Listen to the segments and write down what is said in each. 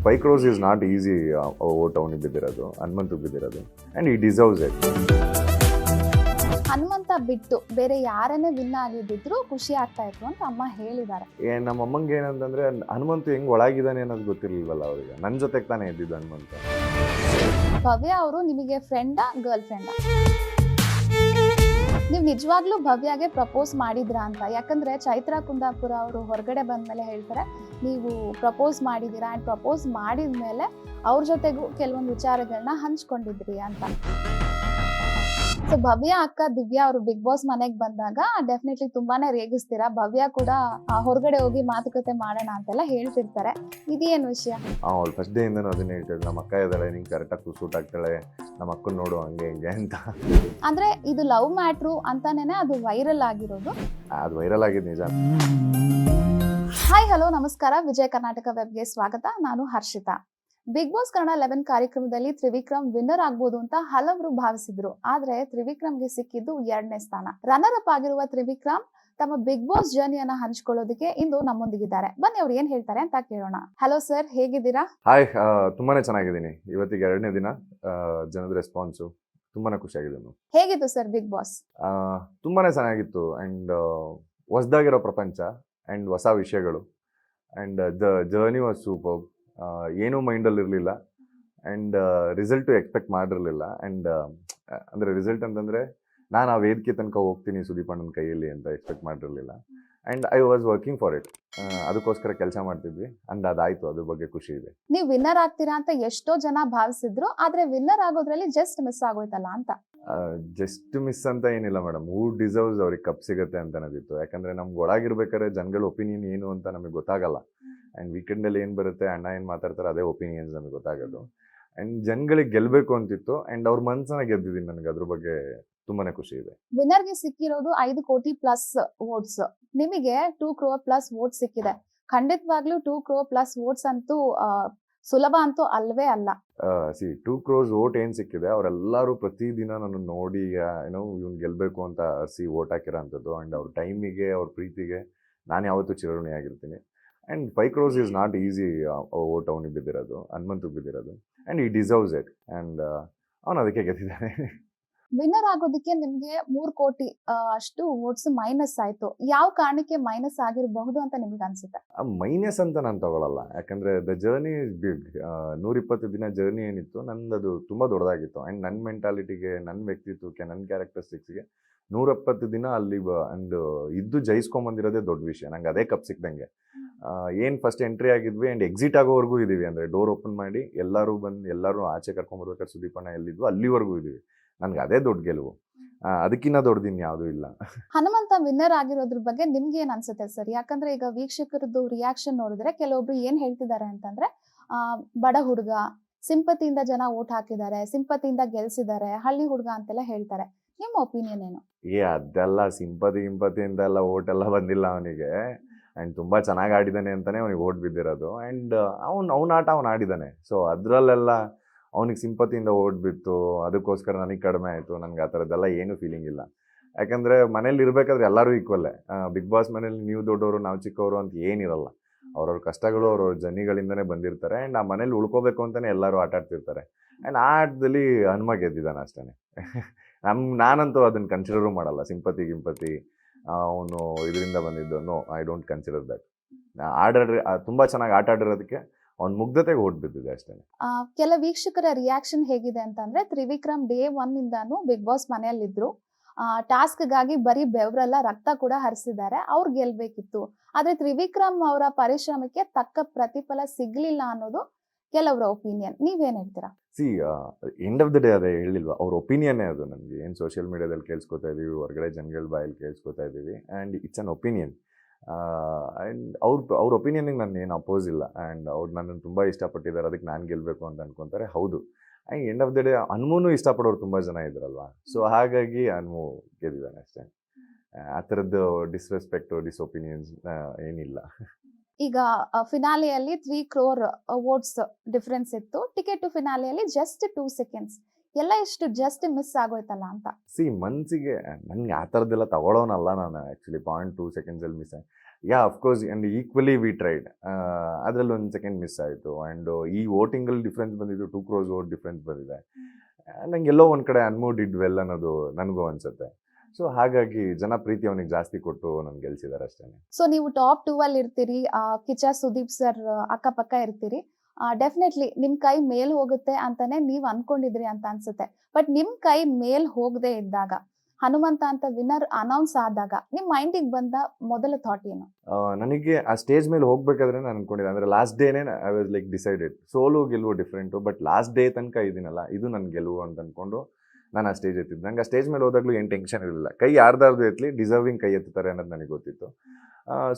5 crores is not easy vote ಅವನಿಗೆ ಬಿದ್ದಿರೋದು, ಹನುಮಂತಗೆ ಬಿದ್ದಿರೋದು, and he deserves it. Hanumantha ಬಿಟ್ಟು ಬೇರೆ ಯಾರನ್ನೇ ವಿನ್ ಆಗಿದ್ದಿದ್ರು ಖುಷಿ ಆಗ್ತಾ ಇತ್ತು ಅಂತ ಅಮ್ಮ ಹೇಳಿದ್ದಾರೆ. ನಮ್ಮ ಅಮ್ಮಂಗೆ ಏನಂತಂದ್ರೆ ಹನುಮಂತ ಹೆಂಗ್ ಒಳಗಿದ್ದಾನೆ ಅನ್ನೋದು ಗೊತ್ತಿರ್ಲಿಲ್ವಲ್ಲ ಅವ್ರಿಗೆ. ನನ್ನ ಜೊತೆಗೆ ತಾನೇ ಇದ್ದಿದ್ದು ಹನುಮಂತ. ಭವ್ಯ ಅವರು ನಿಮಗೆ ಫ್ರೆಂಡಾ ಗರ್ಲ್ ಫ್ರೆಂಡಾ? ನೀವು ನಿಜವಾಗ್ಲೂ ಭವ್ಯಾಗೆ ಪ್ರಪೋಸ್ ಮಾಡಿದ್ರಾ ಅಂತ? ಯಾಕಂದ್ರೆ ಚೈತ್ರಾ ಕುಂದಾಪುರ ಅವರು ಹೊರಗಡೆ ಬಂದ್ಮೇಲೆ ಹೇಳ್ತಾರೆ ನೀವು ಪ್ರಪೋಸ್ ಮಾಡಿದ್ದೀರಾ, ಆ್ಯಂಡ್ ಪ್ರಪೋಸ್ ಮಾಡಿದ್ಮೇಲೆ ಅವ್ರ ಜೊತೆಗೂ ಕೆಲವೊಂದು ವಿಚಾರಗಳನ್ನ ಹಂಚ್ಕೊಂಡಿದ್ರಿ ಅಂತ. ಸೊ ಭವ್ಯ ಅಕ್ಕ ದಿವ್ಯಾ ಅವರು ಬಿಗ್ ಬಾಸ್ ಮನೆಗೆ ಬಂದಾಗ ಡೆಫಿನೆಟ್ಲಿ ತುಂಬಾನೇ ರೇಗಿಸ್ತೀರಾ. ಭವ್ಯ ಕೂಡ ಹೊರಗಡೆ ಹೋಗಿ ಮಾತುಕತೆ ಮಾಡೋಣ ಅಂತೆಲ್ಲ ಹೇಳ್ತಿರ್ತಾರೆ. ಇದೇನು ವಿಷಯ? ಅವಳು ಫಸ್ಟ್ ಡೇ ಇಂದನೂ ಅದನ್ನ ಹೇಳ್ತಾಳೆ, ನಮ್ಮ ಅಕ್ಕ ಇದ್ದಾಳೆ, ನಿಂಗೆ ಕರೆಕ್ಟಾಗಿ ಸೂಟ್ ಆಗ್ತಾಳೆ, ನಮ್ಮ ಅಕ್ಕನ ನೋಡು ಹಂಗೆ ಹಿಂಗೆ ಅಂತ. ಅಂದ್ರೆ ಇದು ಲವ್ ಮ್ಯಾಟ್ರು ಅಂತಾನೇನೆ ಅದು ವೈರಲ್ ಆಗಿರೋದು. ಅದು ವೈರಲ್ ಆಗಿದ್ದು ನಿಜ. ಹಾಯ್ ಹಲೋ ನಮಸ್ಕಾರ, ವಿಜಯ ಕರ್ನಾಟಕ ವೆಬ್ಗೆ ಸ್ವಾಗತ. ನಾನು ಹರ್ಷಿತಾ. ಬಿಗ್ ಬಾಸ್ ಕನ್ನಡ 11 ಕಾರ್ಯಕ್ರಮದಲ್ಲಿ ತ್ರಿವಿಕ್ರಮ್ ವಿನ್ನರ್ ಆಗ್ಬೋದು ಅಂತ ಹಲವರು ಭಾವಿಸಿದ್ರು. ಆದ್ರೆ ತ್ರಿವಿಕ್ರಮ್ಗೆ ಸಿಕ್ಕಿದ್ದು 2ನೇ ಸ್ಥಾನ. ರನ್ನರ್ ಅಪ್ ಆಗಿರುವ ತ್ರಿವಿಕ್ರಮ್ ತಮ್ಮ ಬಿಗ್ ಬಾಸ್ ಜರ್ನಿಯನ್ನ ಹಂಚ್ಕೊಳ್ಳೋದಕ್ಕೆ ಇಂದು ನಮ್ಮೊಂದಿಗಿದ್ದಾರೆ. ಬನ್ನಿ ಅವ್ರು ಏನ್ ಹೇಳ್ತಾರೆ ಅಂತ ಕೇಳೋಣ. ಹಲೋ ಸರ್, ಹೇಗಿದ್ದೀರಾ? ಹಾಯ್, ತುಂಬಾನೇ ಚೆನ್ನಾಗಿದ್ದೀನಿ. ಇವತ್ತಿಗೆ 2ನೇ ದಿನ. ಜನದ ರೆಸ್ಪಾನ್ಸು ತುಂಬಾನೇ ಖುಷಿಯಾಗಿದೆ. ಹೇಗಿತ್ತು ಸರ್ ಬಿಗ್ ಬಾಸ್? ತುಂಬಾನೇ ಚೆನ್ನಾಗಿತ್ತು. ಆ್ಯಂಡ್ ಹೊಸದಾಗಿರೋ ಪ್ರಪಂಚ ಆ್ಯಂಡ್ ಹೊಸ ವಿಷಯಗಳು and the journey was super. ಏನೂ ಮೈಂಡಲ್ಲಿ ಇರಲಿಲ್ಲ ಆ್ಯಂಡ್ ರಿಸಲ್ಟು ಎಕ್ಸ್ಪೆಕ್ಟ್ ಮಾಡಿರಲಿಲ್ಲ. ಆ್ಯಂಡ್ ಅಂದರೆ ರಿಸಲ್ಟ್ ಅಂತಂದರೆ ನಾನು ಆ ವೇದಿಕೆ ತನಕ ಹೋಗ್ತೀನಿ ಸುದೀಪ್ ಅಣ್ಣನ ಕೈಯಲ್ಲಿ ಅಂತ ಎಕ್ಸ್ಪೆಕ್ಟ್ ಮಾಡಿರಲಿಲ್ಲ. And I was working for it. ಅದಕ್ಕೋಸ್ಕರ ಕೆಲಸ ಮಾಡ್ತಿದ್ವಿ. ಆ್ಯಂಡ್ ಅದಾಯಿತು, ಅದ್ರ ಬಗ್ಗೆ ಖುಷಿ ಇದೆ. ನೀವು ವಿನ್ನರ್ ಆಗ್ತೀರಾ ಅಂತ ಎಷ್ಟೋ ಜನ ಭಾವಿಸಿದ್ರು, ಆದ್ರೆ ವಿನ್ನರ್ ಆಗೋದ್ರಲ್ಲಿ ಜಸ್ಟ್ ಮಿಸ್ ಆಗೋಯ್ತಲ್ಲ ಅಂತ. ಜಸ್ಟ್ ಮಿಸ್ ಅಂತ ಏನಿಲ್ಲ ಮೇಡಮ್. ಹೂ ಡಿಸರ್ವ್ಸ್ ಅವ್ರಿಗೆ ಕಪ್ ಸಿಗುತ್ತೆ ಅಂತ ಅನ್ನೋದಿತ್ತು. ಯಾಕಂದರೆ ನಮ್ಗೆ ಒಳಗಿರ್ಬೇಕಾದ್ರೆ ಜನಗಳ ಒಪಿನಿಯನ್ ಏನು ಅಂತ ನಮಗೆ ಗೊತ್ತಾಗಲ್ಲ. ಆ್ಯಂಡ್ ವೀಕೆಂಡಲ್ಲಿ ಏನು ಬರುತ್ತೆ, ಅಣ್ಣ ಏನು ಮಾತಾಡ್ತಾರೆ ಅದೇ ಒಪಿನಿಯನ್ಸ್ ನಮಗೆ ಗೊತ್ತಾಗೋದು. ಆ್ಯಂಡ್ ಜನಗಳಿಗೆ ಗೆಲ್ಲಬೇಕು ಅಂತಿತ್ತು. ಆ್ಯಂಡ್ ಅವ್ರ ಮನಸ್ಸನ್ನ ಗೆದ್ದಿದ್ದೀನಿ. ನನಗೆ ಅದ್ರ ಬಗ್ಗೆ ತುಂಬಾನೇ ಖುಷಿ ಇದೆ. ವಿನ್ನರ್ಗೆ ಸಿಕ್ಕಿರೋದು 5 ಕೋಟಿ ಪ್ಲಸ್ ವೋಟ್ಸ್. ನಿಮಗೆ 2 crore ಪ್ಲಸ್ ವೋಟ್ ಸಿಕ್ಕಿದೆ. ಖಂಡಿತವಾಗ್ಲೂ 2 crore ಪ್ಲಸ್ ವೋಟ್ಸ್ ಅಂತೂ ಸುಲಭ ಅಂತೂ ಅಲ್ವೇ ಅಲ್ಲ. 2 crores ವೋಟ್ ಏನು ಸಿಕ್ಕಿದೆ, ಅವರೆಲ್ಲರೂ ಪ್ರತಿದಿನ ನನ್ನ ನೋಡಿ ಇವ್ನು ಗೆಲ್ಲಬೇಕು ಅಂತ ವೋಟ್ ಹಾಕಿರೋ ಅಂಥದ್ದು. ಆ್ಯಂಡ್ ಅವ್ರ ಟೈಮಿಗೆ, ಅವ್ರ ಪ್ರೀತಿಗೆ ನಾನು ಯಾವತ್ತೂ ಚಿರಋಣಿಯಾಗಿರ್ತೀನಿ. And 5 crores is not easy vote ಅವನಿಗೆ ಬಿದ್ದಿರೋದು, ಹನುಮಂತಗೆ ಬಿದ್ದಿರೋದು. And he deserves it. And ಅವನು ಅದಕ್ಕೆ ಗೆದ್ದಿದ್ದಾನೆ. ವಿನ್ನರ್ ಆಗೋದಕ್ಕೆ ನಿಮ್ಗೆ 3 ಕೋಟಿ ಅಷ್ಟು ವೋಟ್ಸ್ ಮೈನಸ್ ಆಯ್ತು. ಯಾವ ಕಾರಣಕ್ಕೆ ಮೈನಸ್ ಆಗಿರಬಹುದು ಅಂತ ನಿಮ್ಗೆ ಅನ್ಸುತ್ತೆ? ಮೈನಸ್ ಅಂತ ನಾನು ತಗೊಳ್ಳಲ್ಲ. ಯಾಕಂದರೆ ದ ಜರ್ನಿ ಇಸ್ ಬಿಗ್. 120 ದಿನ ಜರ್ನಿ ಏನಿತ್ತು ನನ್ನದು ತುಂಬ ದೊಡ್ಡದಾಗಿತ್ತು. ಆ್ಯಂಡ್ ನನ್ನ ಮೆಂಟಾಲಿಟಿಗೆ, ನನ್ನ ವ್ಯಕ್ತಿತ್ವಕ್ಕೆ, ನನ್ನ ಕ್ಯಾರೆಕ್ಟರಿಸ್ಟಿಕ್ಸ್ಗೆ 120 ದಿನ ಅಲ್ಲಿ ಆ್ಯಂಡ್ ಇದ್ದು ಜಯಿಸ್ಕೊಂಬಂದಿರೋದೇ ದೊಡ್ಡ ವಿಷಯ. ನಂಗೆ ಅದೇ ಕಪ್ ಸಿಕ್ದಂಗೆ. ಏನು ಫಸ್ಟ್ ಎಂಟ್ರಿ ಆಗಿದ್ವಿ ಆ್ಯಂಡ್ ಎಕ್ಸಿಟ್ ಆಗೋವರೆಗೂ ಇದ್ದೀವಿ. ಅಂದರೆ ಡೋರ್ ಓಪನ್ ಮಾಡಿ ಎಲ್ಲರೂ ಆಚೆ ಕರ್ಕೊಂಬರ್ಬೇಕಾದ್ರೆ ಸುದೀಪಣ್ಣ ಎಲ್ಲಿದ್ವು ಅಲ್ಲಿವರೆಗೂ ಇದ್ದೀವಿ. ನನಗೆ ಅದೇ ದೊಡ್ಡ ಗೆಲುವು. ಅದಕ್ಕಿಂತ ದೊಡ್ಡದಿನ್ ಯಾವುದೂ ಇಲ್ಲ. ಹನುಮಂತ ವಿನ್ನರ್ ಆಗಿರೋದ್ರ ಬಗ್ಗೆ ನಿಮ್ಗೆ ಏನ್ ಅನ್ಸುತ್ತೆ ಸರ್? ಯಾಕಂದ್ರೆ ಈಗ ವೀಕ್ಷಕರದ್ದು ರಿಯಾಕ್ಷನ್ ನೋಡಿದ್ರೆ ಕೆಲವೊಬ್ರು ಏನ್ ಹೇಳ್ತಿದ್ದಾರೆ ಅಂತಂದ್ರೆ, ಬಡ ಹುಡುಗ, ಸಿಂಪತಿಯಿಂದ ಜನ ವೋಟ್ ಹಾಕಿದ್ದಾರೆ, ಸಿಂಪತಿಯಿಂದ ಗೆಲ್ಸಿದ್ದಾರೆ, ಹಳ್ಳಿ ಹುಡುಗ ಅಂತೆಲ್ಲ ಹೇಳ್ತಾರೆ. ನಿಮ್ಮ ಒಪಿನಿಯನ್ ಏನು? ಅದೆಲ್ಲ ಸಿಂಪತಿ ಅಂತೆಲ್ಲ ವೋಟ್ ಎಲ್ಲ ಬಂದಿಲ್ಲ ಅವನಿಗೆ. ಆ್ಯಂಡ್ ತುಂಬ ಚೆನ್ನಾಗಿ ಆಡಿದ್ದಾನೆ ಅಂತಲೇ ಅವನಿಗೆ ವೋಟ್ ಬಿದ್ದಿರೋದು. ಆ್ಯಂಡ್ ಅವ್ನ ಆಟ ಅವ್ನು ಆಡಿದ್ದಾನೆ. ಸೊ ಅದರಲ್ಲೆಲ್ಲ ಅವ್ನಿಗೆ ಸಿಂಪತಿಯಿಂದ ವೋಟ್ ಬಿತ್ತು, ಅದಕ್ಕೋಸ್ಕರ ನನಗೆ ಕಡಿಮೆ ಆಯಿತು, ನನಗೆ ಆ ಥರದ್ದೆಲ್ಲ ಏನೂ ಫೀಲಿಂಗ್ ಇಲ್ಲ. ಯಾಕಂದರೆ ಮನೇಲಿ ಇರಬೇಕಾದ್ರೆ ಎಲ್ಲರೂ ಈಕ್ವಲ್ಲೇ. ಬಿಗ್ ಬಾಸ್ ಮನೇಲಿ ನೀವು ದೊಡ್ಡವರು ನಾವು ಚಿಕ್ಕವರು ಅಂತ ಏನಿರಲ್ಲ. ಅವ್ರವ್ರ ಕಷ್ಟಗಳು ಅವ್ರವ್ರ ಜರ್ನಿಗಳಿಂದನೇ ಬಂದಿರ್ತಾರೆ. ಆ್ಯಂಡ್ ಆ ಮನೇಲಿ ಉಳ್ಕೋಬೇಕು ಅಂತಲೇ ಎಲ್ಲರೂ ಆಟ ಆಡ್ತಿರ್ತಾರೆ. ಆ್ಯಂಡ್ ಆ ಆಟದಲ್ಲಿ ಹನುಮ ಗೆದ್ದಿದ್ದಾನೆ ಅಷ್ಟೇ. ನಾನಂತೂ ಅದನ್ನು ಕನ್ಸಿಡರೂ ಮಾಡಲ್ಲ. ಸಿಂಪತಿ ಅವನು ಇದರಿಂದ ಬಂದಿದ್ದು. No, I don't consider that. ತುಂಬ ಚೆನ್ನಾಗಿ ಆಟ ಆಡಿರೋದಕ್ಕೆ ಅವ್ನ ಮುಗ್ಧತೆಗೆ ವೋಟ್ ಬಿದ್ದಿದೆ ಅಷ್ಟೇ. ಕೆಲ ವೀಕ್ಷಕರ ರಿಯಾಕ್ಷನ್ ಹೇಗಿದೆ ಅಂತಂದ್ರೆ, ತ್ರಿವಿಕ್ರಮ್ ಡೇ 1 ಇಂದಾನು ಬಿಗ್ ಬಾಸ್ ಮನೆಯಲ್ಲಿದ್ರು. ಟಾಸ್ಕ್ಗಾಗಿ ಬರೀ ಬೆವರೆಲ್ಲ ರಕ್ತ ಕೂಡ ಹರಿಸಿದ್ದಾರೆ. ಅವ್ರು ಗೆಲ್ಬೇಕಿತ್ತು, ಆದ್ರೆ ತ್ರಿವಿಕ್ರಮ್ ಅವರ ಪರಿಶ್ರಮಕ್ಕೆ ತಕ್ಕ ಪ್ರತಿಫಲ ಸಿಗ್ಲಿಲ್ಲ ಅನ್ನೋದು ಕೆಲವರ ಒಪಿನಿಯನ್. ನೀವೇನ್ ಹೇಳ್ತೀರಾ? ಎಂಡ್ ಆಫ್ ದ ಡೇ ಅದೇ ಹೇಳಿಲ್ವಾ, ಅವ್ರ ಒಪಿನಿಯನ್ನೇ ಅದು. ನಮಗೆ ಏನು ಸೋಷಿಯಲ್ ಮೀಡಿಯಾದಲ್ಲಿ ಕೇಳಿಸ್ಕೊತಾ ಇದ್ದೀವಿ, ಹೊರಗಡೆ ಜನಗಳ ಬಾಯಲ್ಲಿ ಕೇಳಿಸ್ಕೊತಾ ಇದ್ದೀವಿ. And it's an opinion. And ಅವ್ರ ಒಪಿನಿಯನ್ಗೆ ನಾನು ಏನು ಅಪೋಸ್ ಇಲ್ಲ. ಆ್ಯಂಡ್ ಅವ್ರು ನನ್ನನ್ನು ತುಂಬ ಇಷ್ಟಪಟ್ಟಿದ್ದಾರೆ, ಅದಕ್ಕೆ ನಾನು ಗೆಲ್ಲಬೇಕು ಅಂತ ಅನ್ಕೊತಾರೆ. ಹೌದು. And end of the day ಹನುಮನೂ ಇಷ್ಟಪಡೋರು ತುಂಬ ಜನ ಇದ್ರಲ್ವಾ. ಸೊ ಹಾಗಾಗಿ ಹನುಮು ಗೆದ್ದಿದ್ದಾನೆ ಅಷ್ಟೇ. ಆ ಥರದ್ದು ಡಿಸ್ರೆಸ್ಪೆಕ್ಟು, ಡಿಸ್ಒಪಿನಿಯನ್ಸ್ ಏನಿಲ್ಲ. ಈಗ ಫಿನಾಲೆಯಲ್ಲಿ 3 crore ವೋಟ್ಸ್ ಡಿಫ್ರೆನ್ಸ್ ಇತ್ತು. ಟಿಕೆಟ್ ಟು ಫಿನಾಲೆಯಲ್ಲಿ ಜಸ್ಟ್ 2 seconds. ಎಲ್ಲ ಎಷ್ಟು ಜಸ್ಟ್ ಮಿಸ್ ಆಗೋಯ್ತಲ್ಲ ಅಂತ. ಮನ್ಸಿಗೆ ನನಗೆ ಆ ಥರದ್ದೆಲ್ಲ ತಗೊಳ್ಳೋನಲ್ಲ ನಾನು. Actually 0.2 seconds miss yeah of course and equally we tried. ಅದರಲ್ಲಿ ಒಂದು ಸೆಕೆಂಡ್ ಮಿಸ್ ಆಯಿತು. ಆ್ಯಂಡ್ ಈ ವೋಟಿಂಗಲ್ಲಿ ಡಿಫ್ರೆನ್ಸ್ ಬಂದಿದ್ದು 2 crores ವೋಟ್ ಡಿಫ್ರೆನ್ಸ್ ಬಂದಿದೆ. ನಂಗೆಲ್ಲೋ ಒಂದು ಕಡೆ ಅನ್ಮೋ ಡಿಡ್ ವೆಲ್ ಅನ್ನೋದು ನನಗೂ ಅನಿಸುತ್ತೆ. ಸೊ ಹಾಗಾಗಿ ಜನ ಪ್ರೀತಿ ಅವನಿಗೆ ಜಾಸ್ತಿ ಕೊಟ್ಟು ನನ್ಗೆ ಗೆಲ್ಸಿದ್ದಾರೆ ಅಷ್ಟೇ. ಸೊ ನೀವು ಟಾಪ್ 2 ಅಲ್ಲಿ ಇರ್ತೀರಿ, ಕಿಚ್ಚ ಸುದೀಪ್ ಸರ್ ಅಕ್ಕಪಕ್ಕ ಇರ್ತೀರಿ. ಡೆಫಿನೆಟ್ಲಿ ನಿಮ್ ಕೈ ಮೇಲ್ ಹೋಗುತ್ತೆ ಅಂತಾನೆ ನೀವ್ ಅನ್ಕೊಂಡಿದ್ರಿ ಅಂತ ಅನ್ಸುತ್ತೆ. ಬಟ್ ನಿಮ್ ಕೈ ಮೇಲ್ ಹೋಗದೆ ಇದ್ದಾಗ ಹನುಮಂತ ಅಂತ ವಿನ್ನರ್ ಅನೌನ್ಸ್ ಆದಾಗ ನಿಮ್ ಮೈಂಡಿಗೆ ಬಂದ ಮೊದಲ ಥಾಟ್ ಏನು? ನನಗೆ ಆ ಸ್ಟೇಜ್ ಮೇಲೆ ಹೋಗ್ಬೇಕಾದ್ರೆ ನಾನು ಅನ್ಕೊಂಡಿದ್ದೆ, ಅಂದರೆ ಲಾಸ್ಟ್ ಡೇನೇ ಐ ವಾಸ್ ಲೈಕ್ ಡಿಸೈಡೆಡ್. ಸೋಲು ಗೆಲುವು ಡಿಫ್ರೆಂಟು, ಬಟ್ ಲಾಸ್ಟ್ ಡೇ ತನಕ ಇದೀನಲ್ಲ ಇದು ನನ್ನ ಗೆಲುವು ಅಂತ ಅಂದ್ಕೊಂಡು ನಾನು ಆ ಸ್ಟೇಜ್ ಎತ್ತಿದ್ದು. ನಂಗೆ ಆ ಸ್ಟೇಜ್ ಮೇಲೆ ಹೋದಾಗಲೂ ಏನು ಟೆನ್ಷನ್ ಇರಲಿಲ್ಲ. ಕೈ ಯಾರ್ದಾರ್ದು ಎತ್ತಲಿ ಡಿಸರ್ವಿಂಗ್ ಕೈ ಎತ್ತುತ್ತಾರೆ ಅನ್ನೋದು ನನಗೆ ಗೊತ್ತಿತ್ತು.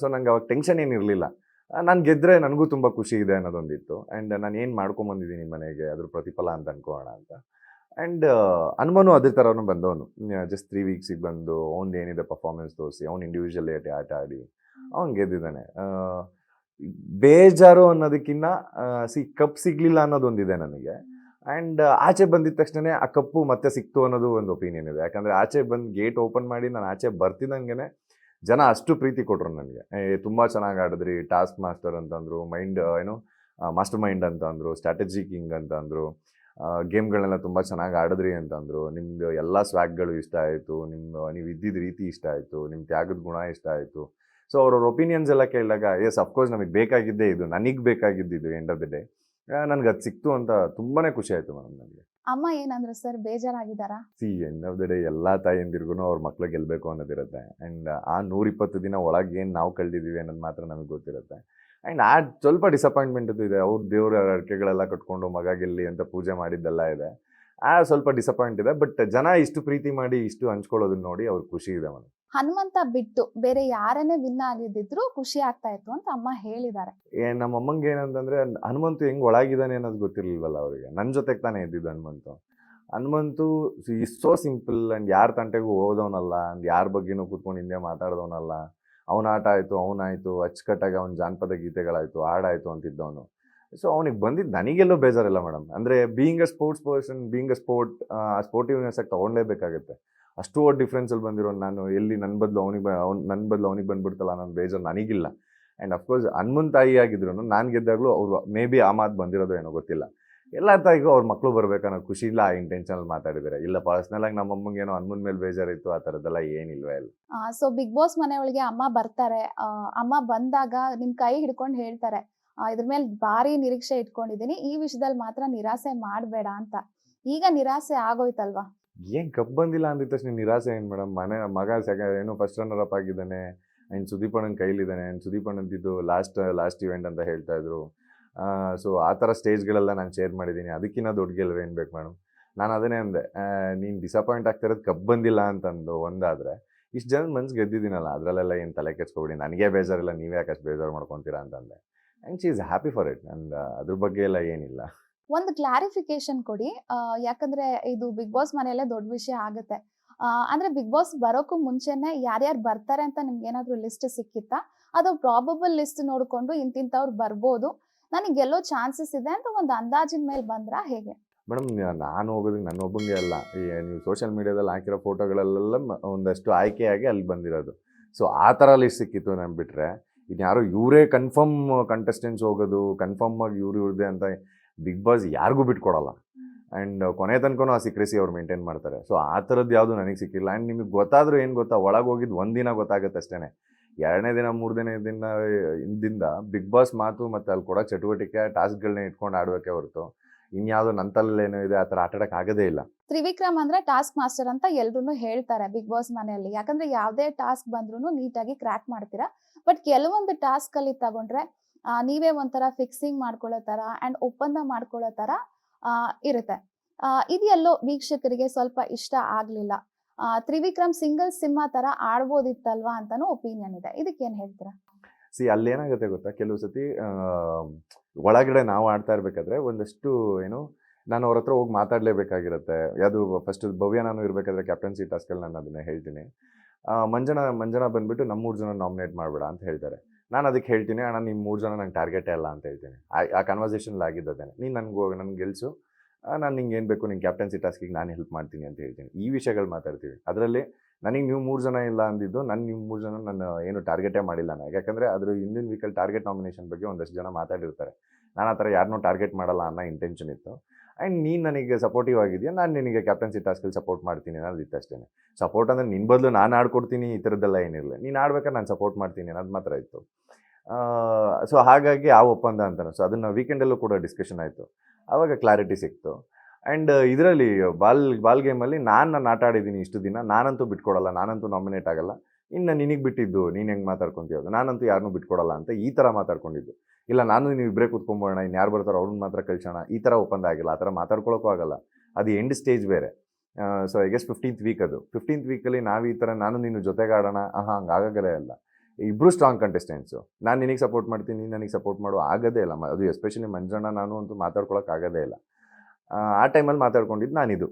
ಸೊ ನಂಗೆ ಅವಾಗ ಟೆನ್ಷನ್ ಏನಿರಲಿಲ್ಲ. ನಾನು ಗೆದ್ದರೆ ನನಗೂ ತುಂಬ ಖುಷಿ ಇದೆ ಅನ್ನೋದೊಂದಿತ್ತು. ಆ್ಯಂಡ್ ನಾನು ಏನು ಮಾಡ್ಕೊಂಬಂದಿದ್ದೀನಿ ಮನೆಗೆ ಅದ್ರ ಪ್ರತಿಫಲ ಅಂತ ಅನ್ಕೋಣ ಅಂತ. ಆ್ಯಂಡ್ ಹನುಮನು ಅದೇ ಥರನೂ ಬಂದವನು. ಜಸ್ಟ್ 3 weeksಗೆ ಬಂದು ಅವ್ನು ಏನಿದೆ ಪರ್ಫಾರ್ಮೆನ್ಸ್ ತೋರಿಸಿ ಅವ್ನು ಇಂಡಿವಿಜುವಲಿ ಆಟ ಆಡಿ ಅವ್ನು ಗೆದ್ದಿದ್ದಾನೆ. ಬೇಜಾರು ಅನ್ನೋದಕ್ಕಿಂತ ಕಪ್ ಸಿಗಲಿಲ್ಲ ಅನ್ನೋದೊಂದಿದೆ ನನಗೆ. ಆ್ಯಂಡ್ ಆಚೆ ಬಂದಿದ ತಕ್ಷಣ ಆ ಕಪ್ಪು ಮತ್ತೆ ಸಿಕ್ತು ಅನ್ನೋದು ಒಂದು ಒಪಿನಿಯನ್ ಇದೆ. ಯಾಕಂದರೆ ಆಚೆ ಬಂದು ಗೇಟ್ ಓಪನ್ ಮಾಡಿ ನಾನು ಆಚೆ ಬರ್ತಿದ್ದಂಗೆ ಜನ ಅಷ್ಟು ಪ್ರೀತಿ ಕೊಟ್ಟರು ನನಗೆ. ತುಂಬ ಚೆನ್ನಾಗಿ ಆಡಿದ್ರಿ, ಟಾಸ್ಕ್ ಮಾಸ್ಟರ್ ಅಂತಂದರು, ಮಾಸ್ಟರ್ ಮೈಂಡ್ ಅಂತ ಅಂದರು, ಸ್ಟ್ರಾಟಜಿ ಕಿಂಗ್ ಅಂತ ಅಂದರು, ಗೇಮ್ಗಳನ್ನೆಲ್ಲ ತುಂಬ ಚೆನ್ನಾಗಿ ಆಡಿದ್ರಿ ಅಂತಂದರು, ನಿಮ್ಮದು ಎಲ್ಲ ಸ್ವ್ಯಾಗ್ಗಳು ಇಷ್ಟ ಆಯಿತು, ನೀವು ಇದ್ದಿದ್ದ ರೀತಿ ಇಷ್ಟ ಆಯಿತು, ನಿಮ್ಮ ತ್ಯಾಗದ ಗುಣ ಇಷ್ಟ ಆಯಿತು. ಸೊ ಅವ್ರವ್ರ ಒಪಿನಿಯನ್ಸ್ ಎಲ್ಲ ಕೇಳಿದಾಗ ಎಸ್ ಅಫ್ಕೋರ್ಸ್ ನಮಗೆ ಬೇಕಾಗಿದ್ದೇ ಇದು, ನನಗೆ ಬೇಕಾಗಿದ್ದಿದ್ದು ಎಂಡ್ ಆಫ್ ದ ಡೇ. ನನಗೆ ಅದು ಸಿಕ್ತು ಅಂತ ತುಂಬಾ ಖುಷಿ ಆಯಿತು ಮೇಡಮ್ ನನಗೆ. ಅಮ್ಮ ಏನಂದ್ರೆ ಸರ್ ಬೇಜಾರಾಗಿದ್ದಾರಾ? ಎಂಡ್ ಆಫ್ ದ ಡೇ ಎಲ್ಲ ತಾಯಿಯಂದಿರ್ಗೂ ಅವ್ರ ಮಕ್ಳು ಗೆಲ್ಲಬೇಕು ಅನ್ನೋದಿರುತ್ತೆ. ಆ್ಯಂಡ್ ಆ 120 ದಿನ ಒಳಗೆ ಏನು ನಾವು ಕಳೆದಿದ್ದೀವಿ ಅನ್ನೋದು ಮಾತ್ರ ನಮಗೆ ಗೊತ್ತಿರುತ್ತೆ. ಆ್ಯಂಡ್ ಸ್ವಲ್ಪ ಡಿಸಪಾಯಿಂಟ್ಮೆಂಟ್ ಇದೆ. ಅವ್ರ ದೇವ್ರ ಅಡಿಕೆಗಳೆಲ್ಲ ಕಟ್ಕೊಂಡು ಮಗ ಗೆಲ್ಲಿ ಅಂತ ಪೂಜೆ ಮಾಡಿದ್ದೆಲ್ಲ ಇದೆ. ಸ್ವಲ್ಪ ಡಿಸಪಾಯಿಂಟ್ ಇದೆ. ಬಟ್ ಜನ ಇಷ್ಟು ಪ್ರೀತಿ ಮಾಡಿ ಇಷ್ಟು ಹಂಚ್ಕೊಳ್ಳೋದನ್ನ ನೋಡಿ ಅವ್ರಿಗೆ ಖುಷಿ ಇದೆ ಮೇಡಮ್. ಹನುಮಂತ ಬಿಟ್ಟು ಬೇರೆ ಯಾರನ್ನೇ ವಿನ್ ಆಗಿದ್ದಿದ್ರು ಖುಷಿ ಆಗ್ತಾ ಇತ್ತು ಅಂತ ಅಮ್ಮ ಹೇಳಿದ್ದಾರೆ. ನಮ್ಮ ಅಮ್ಮಂಗೆ ಏನಂತಂದ್ರೆ ಹನುಮಂತು ಹೆಂಗ್ ಒಳಗಿದ್ದಾನೆ ಅನ್ನೋದು ಗೊತ್ತಿರ್ಲಿಲ್ವಲ್ಲ ಅವರಿಗೆ. ನನ್ನ ಜೊತೆಗೆ ತಾನೇ ಇದ್ದಿದ್ದು Hanumanthu is so simple. And ಯಾರ ತಂಟೆಗೂ ಹೋದವನಲ್ಲ, ಆ್ಯಂಡ್ ಯಾರ ಬಗ್ಗೆನೂ ಕೂತ್ಕೊಂಡು ಹಿಂದೆ ಮಾತಾಡ್ದವನಲ್ಲ. ಅವನ ಆಟ ಆಯಿತು, ಅವನಾಯಿತು, ಅಚ್ಚುಕಟ್ಟಾಗಿ ಅವ್ನ ಜಾನಪದ ಗೀತೆಗಳಾಯಿತು, ಹಾಡಾಯಿತು ಅಂತಿದ್ದವನು. ಸೊ ಅವನಿಗೆ ಬಂದಿದ್ದು ನನಗೆಲ್ಲೋ ಬೇಜಾರಿಲ್ಲ ಮೇಡಮ್. ಅಂದರೆ being a sports person, being a sportiveness ಆಗಿ ತೊಗೊಳ್ಳೇಬೇಕಾಗುತ್ತೆ. ಅಷ್ಟು ಡಿಫ್ರೆನ್ಸಲ್ಲಿ ಬಂದಿರೋ ನಾನು ಎಲ್ಲಿ ನನ್ನ ಬದಲು ಅವನಿಗೆ ಬಂದ್ಬಿಡ್ತಲ್ಲ ನನ್ನ ಬೇಜಾರು ನನಗಿಲ್ಲ. ಆ್ಯಂಡ್ ಅಫ್ಕೋರ್ಸ್ ಹನುಮನ್ ತಾಯಿ ಆಗಿದ್ರು ನಾನು ಗೆದ್ದಾಗಲೂ ಅವರು ಮೇ ಬಿ ಆ ಮಾತು ಬಂದಿರೋದು ಏನೋ ಗೊತ್ತಿಲ್ಲ. ಎಲ್ಲ ತಾಯಿಗೂ ಅವ್ರ ಮಕ್ಕಳು ಬರ್ಬೇಕನ್ನೋ ಖುಷಿ ಇಲ್ಲ, ಆ ಇಂಟೆನ್ಷನಲ್ಲಿ ಮಾತಾಡಿದ್ದಾರೆ. ಇಲ್ಲ ಪರ್ಸ್ನಲಾಗಿ ನಮ್ಮ ಅಮ್ಮಂಗೆ ಏನೋ ಹನುಮನ್ ಮೇಲೆ ಬೇಜಾರಿತ್ತು, ಆ ಥರದ್ದೆಲ್ಲ ಏನಿಲ್ವೇ ಇಲ್ಲ. ಸೊ ಬಿಗ್ ಬಾಸ್ ಮನೆಯೊಳಗೆ ಅಮ್ಮ ಬರ್ತಾರೆ. ಅಮ್ಮ ಬಂದಾಗ ನಿಮ್ಮ ಕೈ ಹಿಡ್ಕೊಂಡು ಹೇಳ್ತಾರೆ, ಇದ್ರ ಮೇಲೆ ಭಾರಿ ನಿರೀಕ್ಷೆ ಇಟ್ಕೊಂಡಿದ್ದೀನಿ, ಈ ವಿಷಯದಲ್ಲಿ ಮಾತ್ರ ನಿರಾಸೆ ಮಾಡಬೇಡ ಅಂತ. ಈಗ ನಿರಾಸೆ ಆಗೋಯ್ತಲ್ವಾ? ಏನು ಕಪ್ ಬಂದಿಲ್ಲ ಅಂದಿದ ತಕ್ಷಣ ನಿರಾಸೆ ಏನು ಮೇಡಮ್? ಮಗ ಏನೋ ಫಸ್ಟ್ ರನ್ನರ್ ಅಪ್ ಆಗಿದ್ದಾನೆ. ಆ್ಯಂಡ್ ಸುದೀಪ್ ಅಣ್ಣನ ಕೈಲಿದ್ದಾನೆ. ಆ್ಯಂಡ್ ಸುದೀಪ್ ಅಣ್ಣಂತಿದ್ದು ಲಾಸ್ಟ್ ಇವೆಂಟ್ ಅಂತ ಹೇಳ್ತಾ ಇದ್ರು. ಸೊ ಆ ಥರ ಸ್ಟೇಜ್ಗಳೆಲ್ಲ ನಾನು ಶೇರ್ ಮಾಡಿದ್ದೀನಿ. ಅದಕ್ಕಿಂತ ದೊಡ್ಡ ಗೆಲುವು ಏನು ಬೇಕು ಮೇಡಮ್? ನಾನು ಅದನ್ನೇ ಅಂದೆ, ನೀನು ಡಿಸಪಾಯಿಂಟ್ ಆಗ್ತಿರೋದು ಕಪ್ ಬಂದಿಲ್ಲ ಅಂತಂದು ಒಂದಾದರೆ ಇಷ್ಟು ಜನ ಮನ್ಸು ಗೆದ್ದಿದ್ದೀನಲ್ಲ, ಅದರಲ್ಲೆಲ್ಲ ಏನು ತಲೆ ಕೆಡ್ಸ್ಕೊಬಿಡಿ, ನನಗೇ ಬೇಜಾರಿಲ್ಲ, ನೀವೇ ಯಾಕೆ ಅಷ್ಟು ಬೇಜಾರು ಮಾಡ್ಕೊತೀರಾ ಅಂತಂದೆ. And she is happy for it. And ಅದ್ರ ಬಗ್ಗೆ ಎಲ್ಲ ಏನಿಲ್ಲ. ಒಂದು ಕ್ಲಾರಿಫಿಕೇಶನ್ ಕೊಡಿ, ಯಾಕಂದ್ರೆ ಇದು ಬಿಗ್ ಬಾಸ್ ಮನೆಯಲ್ಲೇ ದೊಡ್ಡ ವಿಷಯ ಆಗುತ್ತೆ. ಅಂದ್ರೆ ಬಿಗ್ ಬಾಸ್ ಬರೋಕ್ಕೂ ಮುಂಚೆನೆ ಯಾರ್ಯಾರು ಬರ್ತಾರೆ ಅಂತ ನಿಮ್ಗೆ ಏನಾದ್ರು ಲಿಸ್ಟ್ ಸಿಕ್ಕಿತ್ತಾ? ಅದು ಪ್ರಾಬಬಲ್ ಲಿಸ್ಟ್ ನೋಡ್ಕೊಂಡು ಇಂತಿಂತವ್ರು ಬರ್ಬೋದು, ನನಗೆ ಗೆಲ್ಲೋ ಚಾನ್ಸಸ್ ಇದೆ ಅಂತ ಒಂದು ಅಂದಾಜಿನ ಮೇಲೆ ಬಂದ್ರಾ ಹೇಗೆ? ಮೇಡಮ್ ನಾನು ಹೋಗೋದಕ್ಕೆ ನನ್ನ ಒಬ್ಬಂಗೆ ಅಲ್ಲ. ನೀವು ಸೋಷಿಯಲ್ ಮೀಡಿಯಾದಲ್ಲಿ ಹಾಕಿರೋ ಫೋಟೋಗಳೆಲ್ಲ ಒಂದಷ್ಟು ಆಯ್ಕೆಯಾಗಿ ಅಲ್ಲಿ ಬಂದಿರೋದು. ಸೊ ಆ ಥರ ಲಿಸ್ಟ್ ಸಿಕ್ಕಿತ್ತು. ನಾನು ಬಿಟ್ಟರೆ ಇನ್ಯಾರೋ ಇವರೇ ಕನ್ಫರ್ಮ್ ಕಂಟೆಸ್ಟೆಂಟ್ಸ್ ಹೋಗೋದು, ಕನ್ಫರ್ಮ್ ಆಗಿ ಇವ್ರದ್ದೇ ಅಂತ ಬಿಗ್ ಬಾಸ್ ಯಾರಿಗೂ ಬಿಟ್ಕೊಡಲ್ಲ. ಆ್ಯಂಡ್ ಕೊನೆ ತನಕನೂ ಆ ಸೀಕ್ರೆಸಿ ಅವ್ರು ಮೇಂಟೈನ್ ಮಾಡ್ತಾರೆ. ಸೊ ಆ ಥರದ್ದು ಯಾವುದು ನನಗೆ ಸಿಕ್ಕಿಲ್ಲ. ಆ್ಯಂಡ್ ನಿಮಗೆ ಗೊತ್ತಾದರೂ ಏನು ಗೊತ್ತಾ, ಒಳಗೆ ಹೋಗಿದ್ದು ಒಂದಿನ ಗೊತ್ತಾಗುತ್ತೆ ಅಷ್ಟೇ. 2ನೇ ದಿನ 3ನೇ ದಿನ ಹಿಂದಿಂದ ಬಿಗ್ ಬಾಸ್ ಮಾತು ಮತ್ತು ಅಲ್ಲಿ ಕೊಡೋ ಚಟುವಟಿಕೆ ಟಾಸ್ಕ್ಗಳನ್ನ ಇಟ್ಕೊಂಡು ಆಡೋಕ್ಕೆ ಹೊರತು ಇನ್ಯಾವುದೋ ನನ್ನ ತಲೆಯಲ್ಲೇನೋ ಇದೆ ಆ ಥರ ಆಟಾಡೋಕೆ ಆಗೋದೇ ಇಲ್ಲ. ತ್ರಿವಿಕ್ರಮ್ ಅಂದ್ರೆ ಟಾಸ್ಕ್ ಮಾಸ್ಟರ್ ಅಂತ ಎಲ್ರು ಹೇಳ್ತಾರೆ ಬಿಗ್ ಬಾಸ್ ಮನೆಯಲ್ಲಿ. ಯಾಕಂದ್ರೆ ಯಾವುದೇ ಟಾಸ್ಕ್ ಬಂದ್ರೂ ನೀಟಾಗಿ ಕ್ರ್ಯಾಕ್ ಮಾಡ್ತೀರಾ. ಬಟ್ ಕೆಲವೊಂದು ಟಾಸ್ಕ್ ಅಲ್ಲಿ ತಗೊಂಡ್ರೆ ನೀವೇ ಒಂಥರ ಫಿಕ್ಸಿಂಗ್ ಮಾಡ್ಕೊಳ್ಳೋ ತರ ಅಂಡ್ ಒಪ್ಪಂದ ಮಾಡ್ಕೊಳ್ಳೋ ತರ ಇರುತ್ತೆ. ಇದೆಲ್ಲೋ ವೀಕ್ಷಕರಿಗೆ ಸ್ವಲ್ಪ ಇಷ್ಟ ಆಗ್ಲಿಲ್ಲ. ತ್ರಿವಿಕ್ರಮ್ ಸಿಂಗಲ್ ಸಿಂಹ ತರ ಆಡ್ಬೋದಿತ್ತಲ್ವಾ ಅಂತಾನು ಒಪಿನಿಯನ್ ಇದೆ. ಇದಕ್ಕೇನು ಹೇಳ್ತೀರಾ? ಅಲ್ಲೇನಾಗುತ್ತೆ ಗೊತ್ತಾ, ಕೆಲವು ಸತಿ ಒಳಗಡೆ ನಾವು ಆಡ್ತಾ ಇರ್ಬೇಕಾದ್ರೆ ಒಂದಷ್ಟು ನಾನು ಅವ್ರ ಹತ್ರ ಹೋಗಿ ಮಾತಾಡಲೇಬೇಕಾಗಿರುತ್ತೆ. ಅದು ಫಸ್ಟ್ ಭವ್ಯ ನಾನು ಇರಬೇಕಾದ್ರೆ ಕ್ಯಾಪ್ಟನ್ಸಿ ಟಾಸ್ಕಲ್ಲಿ ನಾನು ಅದನ್ನ ಹೇಳ್ತೀನಿ. ಮಂಜನಾ ಬಂದುಬಿಟ್ಟು ನಮ್ಮ 3 ಜನ ನಾಮಿನೇಟ್ ಮಾಡಬೇಡ ಅಂತ ಹೇಳ್ತಾರೆ. ನಾನು ಅದಕ್ಕೆ ಹೇಳ್ತೀನಿ, ಅಣ್ಣ ನಿಮ್ಮ 3 ಜನ ನಂಗೆ ಟಾರ್ಗೆಟೇ ಅಲ್ಲ ಅಂತ ಹೇಳ್ತೀನಿ. ಆ ಕನ್ವರ್ಸೇಷನ್ಲಿ ಆಗಿದ್ದೇನೆ, ನೀನು ನನಗೆ ಗೆಲ್ಸು, ನಾನು ನಿಂಗೆ ಏನು ಬೇಕು ನಿಂಗೆ ಕ್ಯಾಪ್ಟನ್ಸಿ ಟಾಸ್ಕಿಗೆ ನಾನು ಹೆಲ್ಪ್ ಮಾಡ್ತೀನಿ ಅಂತ ಹೇಳ್ತೀನಿ. ಈ ವಿಷಯಗಳು ಮಾತಾಡ್ತೀವಿ. ಅದರಲ್ಲಿ ನನಗೆ ನೀವು 3 ಜನ ಇಲ್ಲ ಅಂದಿದ್ದು, ನೀವು 3 ಜನ ನಾನು ಏನು ಟಾರ್ಗೆಟೇ ಮಾಡಿಲ್ಲ ನಾನು. ಯಾಕಂದರೆ ಅದ್ರ ಹಿಂದಿನ ವೀಕಲ್ಲಿ ಟಾರ್ಗೆಟ್ ನಾಮಿನೇಷನ್ ಬಗ್ಗೆ ಒಂದಷ್ಟು ಜನ ಮಾತಾಡಿರ್ತಾರೆ. ನಾನು ಆ ಥರ ಯಾರನ್ನೂ ಟಾರ್ಗೆಟ್ ಮಾಡಲ್ಲ ಅನ್ನೋ ಇಂಟೆನ್ಷನ್ ಇತ್ತು. ಆ್ಯಂಡ್ ನೀನು ನನಗೆ ಸಪೋರ್ಟಿವ್ ಆಗಿದೆಯಾ, ನಾನು ನಿನಗೆ ಕ್ಯಾಪ್ಟನ್ಸಿ ಟಾಸ್ಕಲ್ಲಿ ಸಪೋರ್ಟ್ ಮಾಡ್ತೀನಿ ಅನ್ನೋದಿತ್ತು ಅಷ್ಟೇ. ಸಪೋರ್ಟ್ ಅಂದರೆ ನಿನ್ನ ಬದಲು ನಾನು ಆಡ್ಕೊಡ್ತೀನಿ ಈ ಥರದ್ದೆಲ್ಲ ಏನಿರಲಿಲ್ಲ. ನೀನು ಆಡ್ಬೇಕಾದ್ರೆ ನಾನು ಸಪೋರ್ಟ್ ಮಾಡ್ತೀನಿ ಅನ್ನೋದು ಮಾತ್ರ ಇತ್ತು. ಸೊ ಹಾಗಾಗಿ ಆ ಒಪ್ಪಂದ ಅಂತಾನೆ. ಸೊ ಅದನ್ನು ವೀಕೆಂಡಲ್ಲೂ ಕೂಡ ಡಿಸ್ಕಷನ್ ಆಯಿತು. ಆವಾಗ ಕ್ಲಾರಿಟಿ ಸಿಕ್ತು. ಆ್ಯಂಡ್ ಇದರಲ್ಲಿ ಬಾಲ್ ಗೇಮಲ್ಲಿ ನಾನು ಆಟ ಆಡಿದ್ದೀನಿ ಇಷ್ಟು ದಿನ, ನಾನಂತೂ ಬಿಟ್ಕೊಡಲ್ಲ, ನಾನಂತೂ ನಾಮಿನೇಟ್ ಆಗಲ್ಲ, ಇನ್ನು ನಿನಗೆ ಬಿಟ್ಟಿದ್ದು ನೀನು ಹೆಂಗೆ ಮಾತಾಡ್ಕೊತೀಯೋದು, ನಾನಂತೂ ಯಾರನ್ನೂ ಬಿಟ್ಕೊಡಲ್ಲ ಅಂತ ಈ ಥರ ಮಾತಾಡ್ಕೊಂಡಿದ್ದು. ಇಲ್ಲ ನಾನು ನೀವು ಇಬ್ಬರೇ ಕೂತ್ಕೊಂಬೋಣ, ಇನ್ನು ಯಾರು ಬರ್ತಾರೋ ಅವ್ರನ್ನ ಮಾತ್ರ ಕಳ್ಸೋಣ, ಈ ಥರ ಒಪ್ಪಂದ ಆಗಿಲ್ಲ. ಆ ಥರ ಮಾತಾಡ್ಕೊಳ್ಳೋಕ್ಕೂ ಆಗಲ್ಲ. ಅದು ಎಂಡ್ ಸ್ಟೇಜ್ ಬೇರೆ. So I guess 15th week ಅದು. 15th ವೀಕಲ್ಲಿ ನಾವು ಈ ಥರ ನಾನು ನೀನು ಜೊತೆಗೆ ಆಡೋಣ ಹಂಗಾಗಲೇ ಇಲ್ಲ. ಇಬ್ಬರು ಸ್ಟ್ರಾಂಗ್ ಕಂಟೆಸ್ಟೆಂಟ್ಸು. ನಾನು ನಿನಗೆ ಸಪೋರ್ಟ್ ಮಾಡ್ತೀನಿ, ನೀನು ನನಗೆ ಸಪೋರ್ಟ್ ಮಾಡು, ಆಗೋದೇ ಇಲ್ಲ. ಅದು ಎಸ್ಪೆಷಲಿ ಮಂಜಣ್ಣ ನಾನು ಅಂತೂ ಮಾತಾಡ್ಕೊಳಕ್ಕೆ ಆಗೋದೇ ಇಲ್ಲ. ಆ ಟೈಮಲ್ಲಿ ಮಾತಾಡ್ಕೊಂಡಿದ್ದು ನಾನಿದು,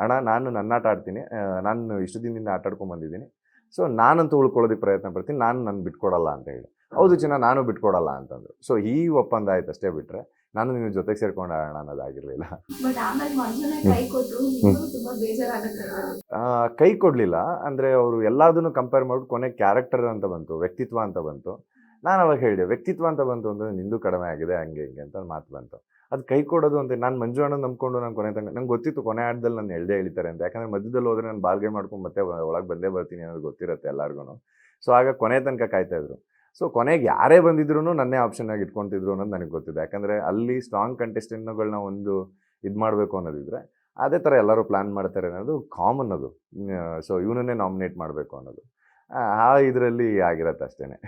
ಅಣ್ಣ ನಾನು ನನ್ನ ಆಟ ಆಡ್ತೀನಿ, ನಾನು ಇಷ್ಟು ದಿನದಿಂದ ಆಟ ಆಡ್ಕೊಂಡು ಬಂದಿದ್ದೀನಿ, ಸೊ ನಾನಂತೂ ಉಳ್ಕೊಳ್ಳೋದಕ್ಕೆ ಪ್ರಯತ್ನ ಪಡ್ತೀನಿ, ನಾನು ಬಿಟ್ಕೊಡಲ್ಲ ಅಂತ ಹೇಳಿ. ಹೌದು ಚಿನ್ನ, ನಾನು ಬಿಟ್ಕೊಡಲ್ಲ ಅಂತಂದರು. ಸೊ ಈ ಒಪ್ಪಂದ ಆಯ್ತು ಅಷ್ಟೇ, ಬಿಟ್ಟರೆ ನಾನು ನೀವು ಜೊತೆಗೆ ಸೇರ್ಕೊಂಡು ಆಡೋಣ ಅನ್ನೋದಾಗಿರಲಿಲ್ಲ. ಕೈ ಕೊಡಲಿಲ್ಲ ಅಂದರೆ ಅವರು ಎಲ್ಲದನ್ನು ಕಂಪೇರ್ ಮಾಡ್ಬಿಟ್ಟು ಕೊನೆ ಕ್ಯಾರೆಕ್ಟರ್ ಅಂತ ಬಂತು, ವ್ಯಕ್ತಿತ್ವ ಅಂತ ಬಂತು. ನಾನು ಅವಾಗ ಹೇಳಿದೆ ವ್ಯಕ್ತಿತ್ವ ಅಂತ ಬಂತು ಅಂದರೆ ನಿಂದು ಕಡಿಮೆ ಆಗಿದೆ ಹಂಗೆ ಹಿಂಗೆ ಅಂತ ಮಾತು ಬಂತು. ಅದು ಕೈ ಕೊಡೋದು ಅಂತ ನಾನು ಮಂಜು ಅಣ್ಣ ನಂಬ್ಕೊಂಡು ನಾನು ಕೊನೆ ತನಕ ನಂಗೆ ಗೊತ್ತಿತ್ತು ಕೊನೆ ಆಟದಲ್ಲಿ ನಾನು ಎಳ್ದೇ ಎಳಿತಾರೆ ಅಂತ. ಯಾಕಂದರೆ ಮಧ್ಯದಲ್ಲಿ ಹೋದರೆ ನಾನು ಬಾಲ್ಗೆ ಮಾಡ್ಕೊಂಡು ಮತ್ತೆ ಒಳಗೆ ಬಂದೇ ಬರ್ತೀನಿ ಅನ್ನೋದು ಗೊತ್ತಿರುತ್ತೆ ಎಲ್ಲರಿಗೂ. ಸೊ ಆಗ ಕೊನೆ ತನಕ ಕಾಯ್ತಾಯಿದ್ರು. ಸೊ ಕೊನೆಗೆ ಯಾರೇ ಬಂದಿದ್ರು ನನ್ನೇ ಆಪ್ಷನ್ ಆಗಿ ಇಟ್ಕೊತಿದ್ರು ಅನ್ನೋದು ನನಗೆ ಗೊತ್ತಿದೆ. ಯಾಕಂದರೆ ಅಲ್ಲಿ ಸ್ಟ್ರಾಂಗ್ ಕಂಟೆಸ್ಟೆಂಟ್ಗಳನ್ನ ಒಂದು ಇದು ಮಾಡಬೇಕು ಅನ್ನೋದಿದ್ರೆ ಅದೇ ಥರ ಎಲ್ಲರೂ ಪ್ಲ್ಯಾನ್ ಮಾಡ್ತಾರೆ ಅನ್ನೋದು ಕಾಮನ್ ಅದು. ಸೊ ಇವನನ್ನೇ ನಾಮಿನೇಟ್ ಮಾಡಬೇಕು ಅನ್ನೋದು ಆ ಇದರಲ್ಲಿ ಆಗಿರತ್ತೆ ಅಷ್ಟೇ.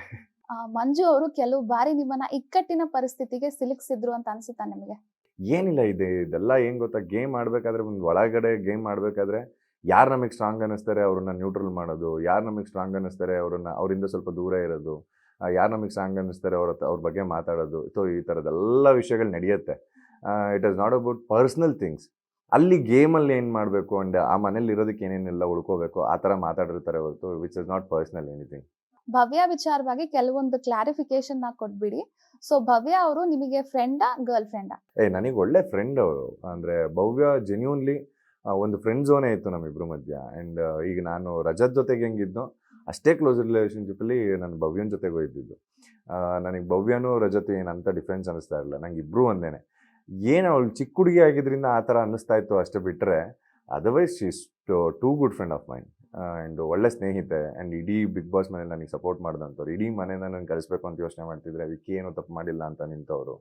ಮಂಜು ಅವರು ಕೆಲವು ಬಾರಿ ನಿಮ್ಮನ್ನ ಇಕ್ಕಟ್ಟಿನ ಪರಿಸ್ಥಿತಿಗೆ ಸಿಲುಕಿಸಿದ್ರು ಅಂತ ಅನ್ಸುತ್ತಾ ನಿಮಗೆ? ಏನಿಲ್ಲ, ಇದೆಲ್ಲ ಏನು ಗೊತ್ತಾ, ಗೇಮ್ ಆಡಬೇಕಾದ್ರೆ ಒಂದು ಒಳಗಡೆ ಗೇಮ್ ಆಡಬೇಕಾದ್ರೆ ಯಾರು ನಮಗೆ ಸ್ಟ್ರಾಂಗ್ ಅನ್ನಿಸ್ತಾರೆ ಅವ್ರನ್ನ ನ್ಯೂಟ್ರಲ್ ಮಾಡೋದು, ಯಾರು ನಮಗೆ ಸ್ಟ್ರಾಂಗ್ ಅನ್ನಿಸ್ತಾರೆ ಅವರಿಂದ ಸ್ವಲ್ಪ ದೂರ ಇರೋದು, ಯಾರು ನಮಗೆ ಸ್ಟ್ರಾಂಗ್ ಅನ್ನಿಸ್ತಾರೆ ಅವ್ರ ಬಗ್ಗೆ ಮಾತಾಡೋದು. ಸೊ ಈ ಥರದ್ದೆಲ್ಲ ವಿಷಯಗಳು ನಡೆಯುತ್ತೆ. It is not about personal things. ಅಲ್ಲಿ ಗೇಮಲ್ಲಿ ಏನು ಮಾಡಬೇಕು ಆ್ಯಂಡ್ ಆ ಮನೇಲಿ ಇರೋದಕ್ಕೆ ಏನೇನೆಲ್ಲ ಉಳ್ಕೋಬೇಕು ಆ ಥರ ಮಾತಾಡಿರ್ತಾರೆ ಹೊರತು which is not personal anything. Bhavya ವಿಚಾರವಾಗಿ ಕೆಲವೊಂದು ಕ್ಲಾರಿಫಿಕೇಶನ್ ಕೊಟ್ಬಿಡಿ. ಸೊ ಭವ್ಯ ಅವರು ನಿಮಗೆ ಫ್ರೆಂಡಾ ಗರ್ಲ್ ಫ್ರೆಂಡಾ? ನನಗೆ ಒಳ್ಳೆ ಫ್ರೆಂಡ್ ಅವರು. ಅಂದರೆ ಭವ್ಯ ಜೆನ್ಯೂನ್ಲಿ ಒಂದು ಫ್ರೆಂಡ್ ಝೋನೇ ಇತ್ತು ನಮ್ಮಿಬ್ಬರ ಮಧ್ಯ. ಆ್ಯಂಡ್ ಈಗ ನಾನು ರಜತ್ ಜೊತೆಗೆ ಹೆಂಗಿದ್ನೋ ಅಷ್ಟೇ ಕ್ಲೋಸ್ ರಿಲೇಷನ್ಶಿಪ್ಪಲ್ಲಿ ನಾನು ಭವ್ಯನ ಜೊತೆಗೂ ಇದ್ದಿದ್ದು. ನನಗೆ ಭವ್ಯನೂ ರಜತ್ ಏನಂತ ಡಿಫ್ರೆನ್ಸ್ ಅನ್ನಿಸ್ತಾ ಇರಲಿಲ್ಲ, ನಂಗೆ ಇಬ್ಬರೂ ಒಂದೇ. ಏನು ಅವಳು ಚಿಕ್ಕ ಹುಡುಗಿ ಆಗಿದ್ದರಿಂದ ಆ ಥರ ಅನ್ನಿಸ್ತಾ ಇತ್ತು ಅಷ್ಟೇ, ಬಿಟ್ಟರೆ otherwise she is too good friend of mind and ಒಳ್ಳೆ ಸ್ನೇಹಿತೆ. ಆ್ಯಂಡ್ ಇಡೀ ಬಿಗ್ ಬಾಸ್ ಮನೇಲಿ ನನಗೆ ಸಪೋರ್ಟ್ ಮಾಡಿದಂಥವ್ರು, ಇಡೀ ಮನೇನ ನಾನು ಕಳಿಸ್ಬೇಕು ಅಂತ ಯೋಚನೆ ಮಾಡ್ತಿದ್ರೆ ವಿಕ್ಕಿ ಏನೂ ತಪ್ಪು ಮಾಡಿಲ್ಲ ಅಂತ ನಿಂತವರು,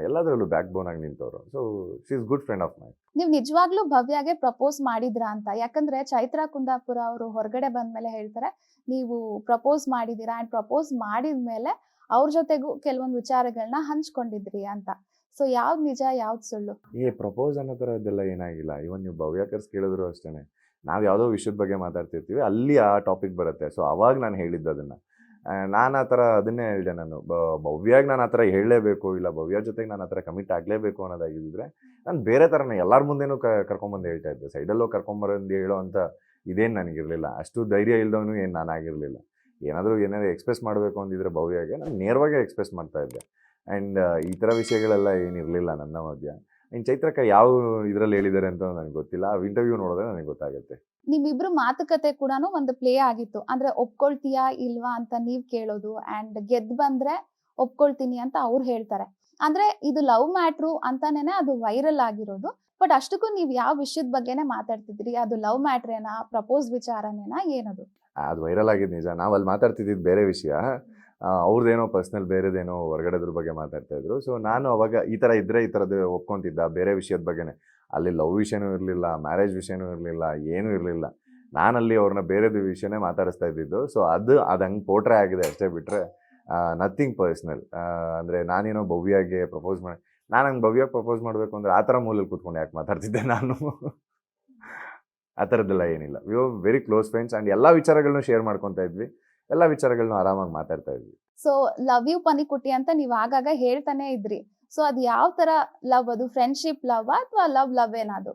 ಎಲ್ಲದರಲ್ಲೂ ಬ್ಯಾಕ್ ಬೋನ್ ಆಗಿ ನಿಂತವರು. So she is good friend of mind. ನೀವು ನಿಜವಾಗ್ಲೂ ಭವ್ಯಗೆ ಪ್ರಪೋಸ್ ಮಾಡಿದ್ರಾ ಅಂತ? ಯಾಕಂದ್ರೆ ಚೈತ್ರ ಕುಂದಾಪುರ ಅವರು ಹೊರಗಡೆ ಬಂದ್ಮೇಲೆ ಹೇಳ್ತಾರೆ ನೀವು ಪ್ರಪೋಸ್ ಮಾಡಿದೀರಾ, ಆ್ಯಂಡ್ ಪ್ರಪೋಸ್ ಮಾಡಿದ್ಮೇಲೆ ಅವ್ರ ಜೊತೆಗೂ ಕೆಲವೊಂದು ವಿಚಾರಗಳನ್ನ ಹಂಚ್ಕೊಂಡಿದ್ರಿ ಅಂತ. ಸೊ ಯಾವ್ದು ನಿಜ ಯಾವ್ದು ಸುಳ್ಳು? ಪ್ರಪೋಸ್ ಅನ್ನೋ ಥರದ್ದೆಲ್ಲ ಏನಾಗಿಲ್ಲ. ಇವನ್ ನೀವು ಭವ್ಯ ಕರ್ಸ್ ಕೇಳಿದ್ರು ಅಷ್ಟೇ, ನಾವು ಯಾವುದೋ ವಿಷಯದ ಬಗ್ಗೆ ಮಾತಾಡ್ತಿರ್ತೀವಿ, ಅಲ್ಲಿ ಆ ಟಾಪಿಕ್ ಬರುತ್ತೆ. ಸೊ ಅವಾಗ ನಾನು ಹೇಳಿದ್ದು ಅದನ್ನು. ನಾನು ಆ ಥರ ಅದನ್ನೇ ಹೇಳಿದೆ. ನಾನು ಭವ್ಯಾಗೆ ನಾನು ಆ ಥರ ಹೇಳಲೇಬೇಕು, ಇಲ್ಲ ಭವ್ಯ ಜೊತೆಗೆ ನಾನು ಆ ಥರ ಕಮಿಟ್ ಆಗಲೇಬೇಕು ಅನ್ನೋದಾಗಿದ್ದರೆ ನಾನು ಬೇರೆ ಥರನೇ ಎಲ್ಲರ ಮುಂದೆನೂ ಕರ್ಕೊಂಬಂದು ಹೇಳ್ತಾ ಇದ್ದೆ. ಸೈಡಲ್ಲೋ ಕರ್ಕೊಂಬಂದು ಹೇಳೋ ಅಂತ ಇದೇನು ನನಗಿರಲಿಲ್ಲ. ಅಷ್ಟು ಧೈರ್ಯ ಇಲ್ದವನು ಏನು ನಾನಾಗಿರಲಿಲ್ಲ. ಏನಾದರೂ ಎಕ್ಸ್ಪ್ರೆಸ್ ಮಾಡಬೇಕು ಅಂದಿದ್ರೆ ಭವ್ಯಾಗೆ ನಾನು ನೇರವಾಗೇ ಎಕ್ಸ್ಪ್ರೆಸ್ ಮಾಡ್ತಾಯಿದ್ದೆ. ಆ್ಯಂಡ್ ಈ ಥರ ವಿಷಯಗಳೆಲ್ಲ ಏನಿರಲಿಲ್ಲ ನನ್ನ ಮಧ್ಯ. ಇನ್ನು ಚೈತ್ರಕ್ಕ ಯಾವ ಇದರಲ್ಲಿ ಹೇಳಿದ್ದಾರೆ ಅಂತ ನನಗೆ ಗೊತ್ತಿಲ್ಲ. ಆ ಇಂಟರ್ವ್ಯೂ ನೋಡಿದ್ರೆ ನನಗೆ ಗೊತ್ತಾಗುತ್ತೆ. ನಿಮ್ಮಿಬ್ರು ಮಾತುಕತೆ ಕೂಡ ಒಂದು ಪ್ಲೇ ಆಗಿತ್ತು. ಅಂದ್ರೆ ಒಪ್ಕೊಳ್ತೀಯಾ ಇಲ್ವಾ ಅಂತ ನೀವ್ ಕೇಳೋದು, ಅಂಡ್ ಗೆದ್ ಬಂದ್ರೆ ಒಪ್ಕೊಳ್ತೀನಿ ಅಂತ ಅವ್ರು ಹೇಳ್ತಾರೆ. ಅಂದ್ರೆ ಇದು ಲವ್ ಮ್ಯಾಟ್ರು ಅಂತಾನೇನೆ ಅದು ವೈರಲ್ ಆಗಿರೋದು. ಬಟ್ ಅಷ್ಟಕ್ಕೂ ನೀವ್ ಯಾವ ವಿಷಯದ ಬಗ್ಗೆನೆ ಮಾತಾಡ್ತಿದ್ರಿ? ಅದು ಲವ್ ಮ್ಯಾಟ್ರೇನಾ, ಪ್ರಪೋಸ್ ವಿಚಾರನೇನಾ, ಏನದು? ಅದು ವೈರಲ್ ಆಗಿದ್ದು ನಿಜ. ನಾವು ಅಲ್ಲಿ ಮಾತಾಡ್ತಿದ್ದಿದ್ದು ಬೇರೆ ವಿಷಯ, ಅವ್ರದ್ದೇನೋ ಪರ್ಸ್ನಲ್ ಬೇರೆದೇನೋ ಹೊರಗಡೆದ್ರ ಬಗ್ಗೆ ಮಾತಾಡ್ತಾಯಿದ್ರು. ಸೊ ನಾನು ಅವಾಗ ಈ ಥರ ಇದ್ದರೆ ಈ ಥರದ್ದು ಒಪ್ಕೊತಿದ್ದ, ಬೇರೆ ವಿಷಯದ ಬಗ್ಗೆನೇ. ಅಲ್ಲಿ ಲವ್ ವಿಷಯನೂ ಇರಲಿಲ್ಲ, ಮ್ಯಾರೇಜ್ ವಿಷಯನೂ ಇರಲಿಲ್ಲ, ಏನೂ ಇರಲಿಲ್ಲ. ನಾನಲ್ಲಿ ಅವ್ರನ್ನ ಬೇರೆದು ವಿಷಯನೇ ಮಾತಾಡಿಸ್ತಾ ಇದ್ದಿದ್ದು. ಸೊ ಅದು ಹಂಗೆ ಪೋಟ್ರೆ ಆಗಿದೆ ಅಷ್ಟೇ, ಬಿಟ್ಟರೆ ನಥಿಂಗ್ ಪರ್ಸ್ನಲ್. ಅಂದರೆ ನಾನೇನೋ ಭವ್ಯಾಗೆ ಪ್ರಪೋಸ್ ಮಾಡಿ, ನಾನು ಹಂಗೆ ಭವ್ಯಾಗೆ ಪ್ರಪೋಸ್ ಮಾಡಬೇಕು ಅಂದರೆ ಆ ಥರ ಮೂಲಲ್ಲಿ ಕೂತ್ಕೊಂಡು ಯಾಕೆ ಮಾತಾಡ್ತಿದ್ದೆ ನಾನು? ಆ ಥರದ್ದೆಲ್ಲ ಏನಿಲ್ಲ. We are very close friends and ಎಲ್ಲ ವಿಚಾರಗಳನ್ನೂ ಶೇರ್ ಮಾಡ್ಕೊತಾ ಇದ್ವಿ, ಎಲ್ಲ ವಿಚಾರಗಳನ್ನೂ ಆರಾಮಾಗಿ ಮಾತಾಡ್ತಾ ಇದ್ವಿ. ಸೊ ಲವ್ ಯು ಪನಿಕುಟಿ ಅಂತ ನೀವು ಆಗಾಗ ಹೇಳ್ತಾನೆ ಇದ್ರಿ. ಸೊ ಅದು ಯಾವ ತರ ಲವ್? ಅದು ಫ್ರೆಂಡ್ಶಿಪ್ ಲವ್ ಅಥವಾ ಲವ್ ಏನದು?